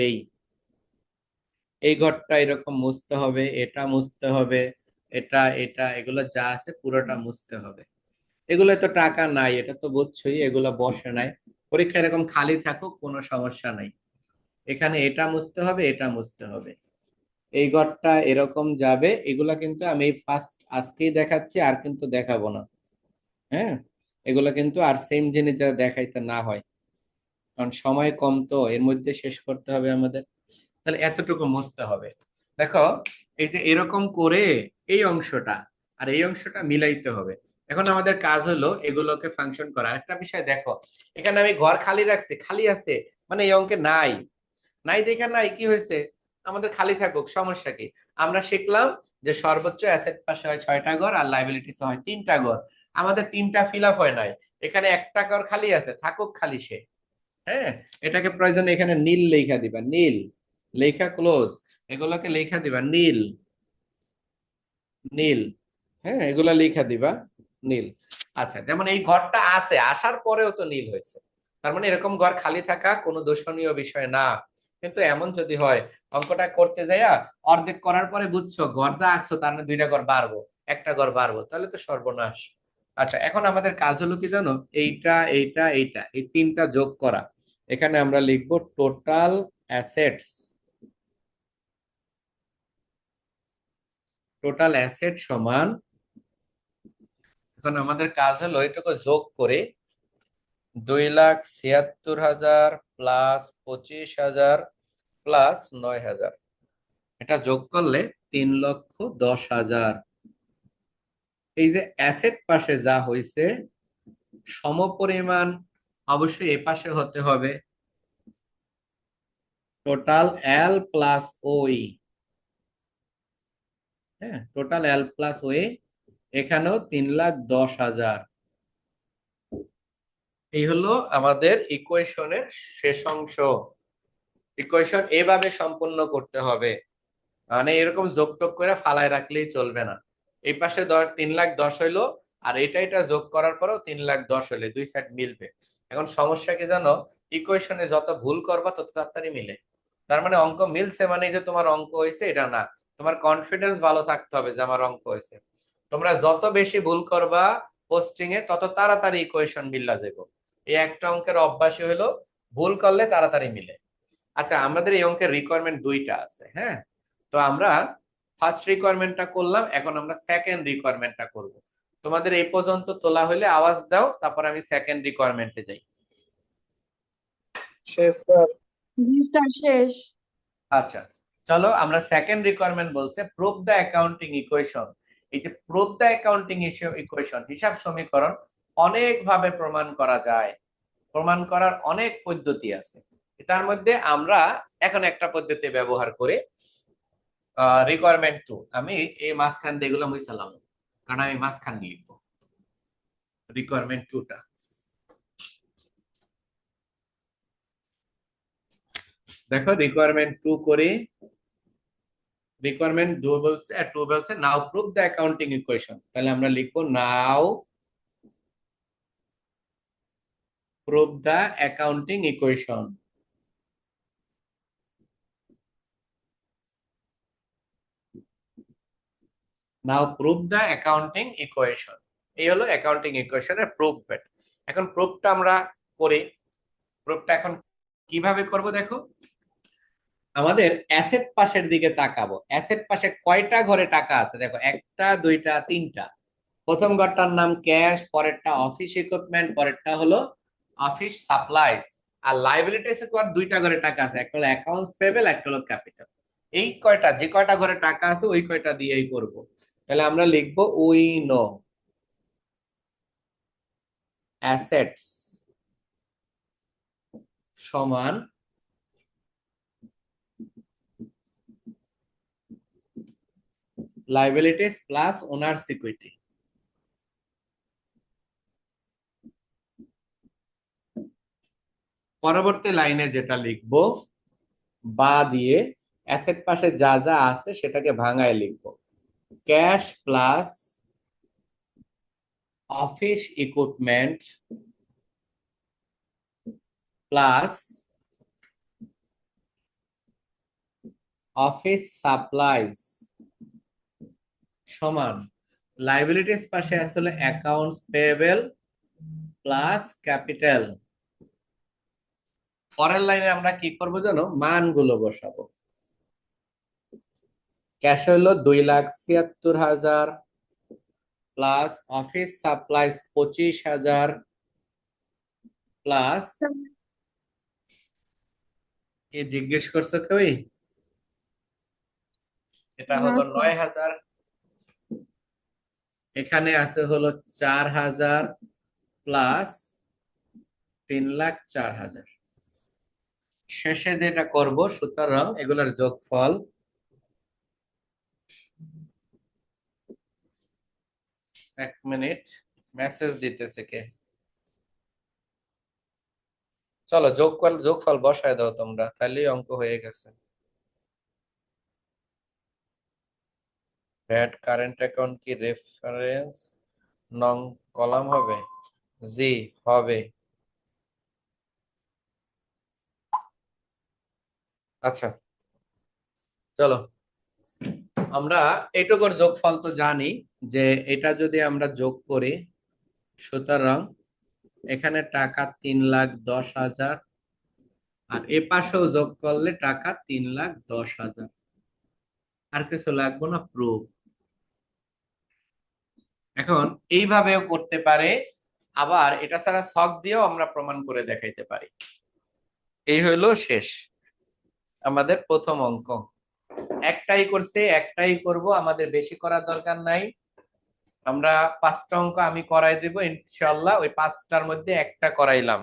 এই ঘরটা এরকম মুছতে হবে, এটা মুছতে হবে, এটা এটা এগুলো যা আছে পুরোটা মুছতে হবে। এগুলো তো টাকা নাই, এটা তো বুঝছোই, এগুলো বসে নাই। পরীক্ষা এরকম খালি থাকুক কোনো সমস্যা নাই। এখানে এটা মুছতে হবে, এটা মুছতে হবে, এই ঘরটা এরকম যাবে। এগুলা কিন্তু আমি ফার্স্ট আজকেই দেখাচ্ছি, আর কিন্তু দেখাবো না। হ্যাঁ, এগুলো কিন্তু আর সেম জিনিস যা দেখাইতে না হয়, কারণ সময় কম, তো এর মধ্যে শেষ করতে হবে আমাদের। তাহলে এতটুকু মুছতে হবে। দেখো এই যে এরকম করে এই অংশটা আর এই অংশটা মিলাইতে হবে। এখন আমাদের কাজ হলো এগুলোকে ফাংশন করা। একটা বিষয় দেখো, এখানে আমি ঘর খালি রাখছি, খালি আছে মানে এই অঙ্কে নাই, নাই দেখা নাই, কি হয়েছে, আমাদের খালি থাকুক, সমস্যা কি। আমরা শিখলাম যে সর্বোচ্চ অ্যাসেট পাশে হয় 6টা ঘর আর লাইবিলিটিস হয় 3টা ঘর। আমাদের 3টা ফিল আপ হয় নাই, এখানে একটা ঘর খালি আছে, থাকুক খালি সে। হ্যাঁ, এটাকে প্রয়োজনে এখানে নীল লেখা দিবা, নীল লেখা ক্লোজ। এগুলোকে লেখা দিবা নীল, নীল। হ্যাঁ, এগুলা লেখা দিবা নীল। আচ্ছা, যেমন এই ঘরটা আছে, আসার পরেও তো নীল হয়েছে, তার মানে এরকম ঘর খালি থাকা কোনো দর্শনীয় বিষয় না। কিন্তু এমন যদি হয় অঙ্কটা করতে যাইয়া অর্ধেক করার পরে বুঝছো ঘর যা আঁকছো তার মানে 2টা ঘর বাড়বো, একটা ঘর বাড়বো, তাহলে তো সর্বনাশ। আচ্ছা, এখন আমাদের কাজ হলো কি জানো, এইটা এইটা এইটা এই 3টা যোগ করা। এখানে আমরা লিখবো টোটাল অ্যাসেটস, টোটাল অ্যাসেট সমান, এখন আমাদের কাজ হলো এটাকে যোগ করে 2,76,000 প্লাস 25,000 প্লাস 9,000, এটা যোগ করলে 3,10,000। এই যে অ্যাসেট পাশে যা হয়েছে সমপরিমাণ অবশ্যই এ পাশে হতে হবে, টোটাল এল প্লাস ওই। হ্যাঁ, টোটাল এল প্লাস ওই, এখানেও 3,10,000। এই হলো আমাদের ইকুয়েশনের শেষ অংশ। ইকুয়েশন এভাবে সম্পূর্ণ করতে হবে, মানে এরকম যোগ টোগ করে ফালায় রাখলেই চলবে না। এই পাশে 3,10,000 হইলো, আর এটা যোগ করার পরেও 3,10,000 হইলে দুই সাইড মিলবে। এখন সমস্যা কি জানো, ইকুয়েশনে যত ভুল করবা তত তাড়াতাড়ি মিলে। তার মানে অঙ্ক মিলছে মানে যে তোমার অঙ্ক হয়েছে এটা না, তোমার কনফিডেন্স ভালো থাকতে হবে যে আমার অঙ্ক হয়েছে। তোমরা যত বেশি ভুল করবা পোস্টিং এ তত তাড়াতাড়ি ইকুয়েশন মিল্লা যাবো। এই একটা অঙ্কের অভ্যাসই হলো ভুল করলে তাড়াতাড়ি মিলে। আচ্ছা, আমাদের এই অঙ্কের রিকোয়ারমেন্ট 2টা আছে। হ্যাঁ, তো আমরা ফার্স্ট রিকোয়ারমেন্টটা করলাম, এখন আমরা সেকেন্ড রিকোয়ারমেন্টটা করব। তোমাদের এই পর্যন্ত তোলা হলে আওয়াজ দাও, তারপর আমি সেকেন্ড রিকোয়ারমেন্টে যাই। শেষ স্যার। স্যার শেষ। আচ্ছা, চলো আমরা সেকেন্ড রিকোয়ারমেন্ট বলছে প্রুভ দ্য অ্যাকাউন্টিং ইকুয়েশন। এই যে প্রুভ দ্য অ্যাকাউন্টিং ইকুয়েশন, হিসাব সমীকরণ অনেক ভাবে প্রমাণ করা যায়, প্রমাণ করার অনেক পদ্ধতি আছে। তার মধ্যে আমরা এখন একটা পদ্ধতি ব্যবহার করে রিকোয়ারমেন্ট 2 আমি এই মাঝখান দিয়ে এগুলো মুছালাম, কারণ আমি মাঝখান লিখবো রিকোয়ারমেন্ট 2টা। দেখো রিকোয়ারমেন্ট 2 করি, রিকোয়ারমেন্ট 2 বলছে now prove the accounting equation, তাহলে আমরা লিখবো now prove the accounting equation. Now prove the accounting equation, এই হলো অ্যাকাউন্টিং ইকুয়েশনের প্রুফ। এখন প্রুফটা আমরা করি, প্রুফটা এখন কিভাবে করব দেখো, আমাদের অ্যাসেট পাশের দিকে তাকাবো। অ্যাসেট পাশে কয়টা ঘরে টাকা আছে দেখো, একটা, দুইটা, তিনটা। প্রথম ঘরটার নাম ক্যাশ, পরেরটা অফিস ইকুইপমেন্ট, পরেরটা হলো অফিস সাপ্লাইজ। আর লাইবিলিটিস এর দুইটা ঘরে টাকা আছে, একটা হলো অ্যাকাউন্টস পেয়েবল, একটা হলো ক্যাপিটাল। এই কয়টা, যে কয়টা ঘরে টাকা আছে ওই কয়টা দিয়েই করব। তাহলে আমরা লিখবো উই নো অ্যাসেটস সমান লাইবিলিটিস প্লাস ওনার্স ইকুইটি। পরবর্তী লাইনে যেটা লিখবো, বা দিয়ে অ্যাসেট পাশে যা যা আছে সেটাকে ভাঙায় লিখবো, cash plus office equipment plus office supplies সমান লাইবিলিটিস পাশে আসলে অ্যাকাউন্টস পেয়েবল প্লাস ক্যাপিটাল। পরের লাইনে আমরা কি করব জানো, মানগুলো বসাবো। ক্যাশ হলো 2,76,000 প্লাস অফিস সাপ্লাইজ 25,000 প্লাস, কি জিজ্ঞেস করছো কই, এটা হলো না, 9,000, এখানে আছে হলো 4,000 প্লাস 3,04,000। শেষে যেটা করব, সুতরাং এগুলোর যোগফল, এক মিনিট মেসেজ দিতেছে কে, চলো যোগফল বসায় দাও তোমরা, তাহলেই অঙ্ক হয়ে গেছে। ভ্যাট কারেন্ট অ্যাকাউন্ট কি রেফারেন্স নং কলাম হবে? জি হবে। আচ্ছা চলো, আমরা এইটুকুর যোগফল তো জানি যে এটা যদি আমরা যোগ করি, সুতরাং এখানে টাকা 3,10,000, আর এ পাশেও যোগ করলে টাকা 3,10,000। আর কিছু লাগবে না, প্রুফ। এখন এইভাবেও করতে পারে, আবার এটা ছাড়া ছক দিয়েও আমরা প্রমাণ করে দেখাইতে পারি। এই হইলো শেষ আমাদের প্রথম অঙ্ক। একটাই করছে, একটাই করব, আমাদের বেশি করার দরকার নাই। আমরা 5টা অঙ্ক আমি করাই দেব ইনশাআল্লাহ, ওই 5টার মধ্যে একটা করাইলাম,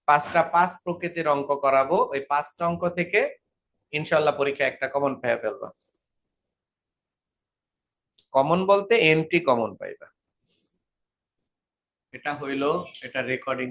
5টা 5 প্রকৃতির অঙ্ক করাবো। ওই 5টা অঙ্ক থেকে ইনশাআল্লাহ পরীক্ষা একটা কমন পেয়ে ফেলবো। কমন বলতে এন্ট্রি কমন পাইবা। এটা হইলো, এটা রেকর্ডিং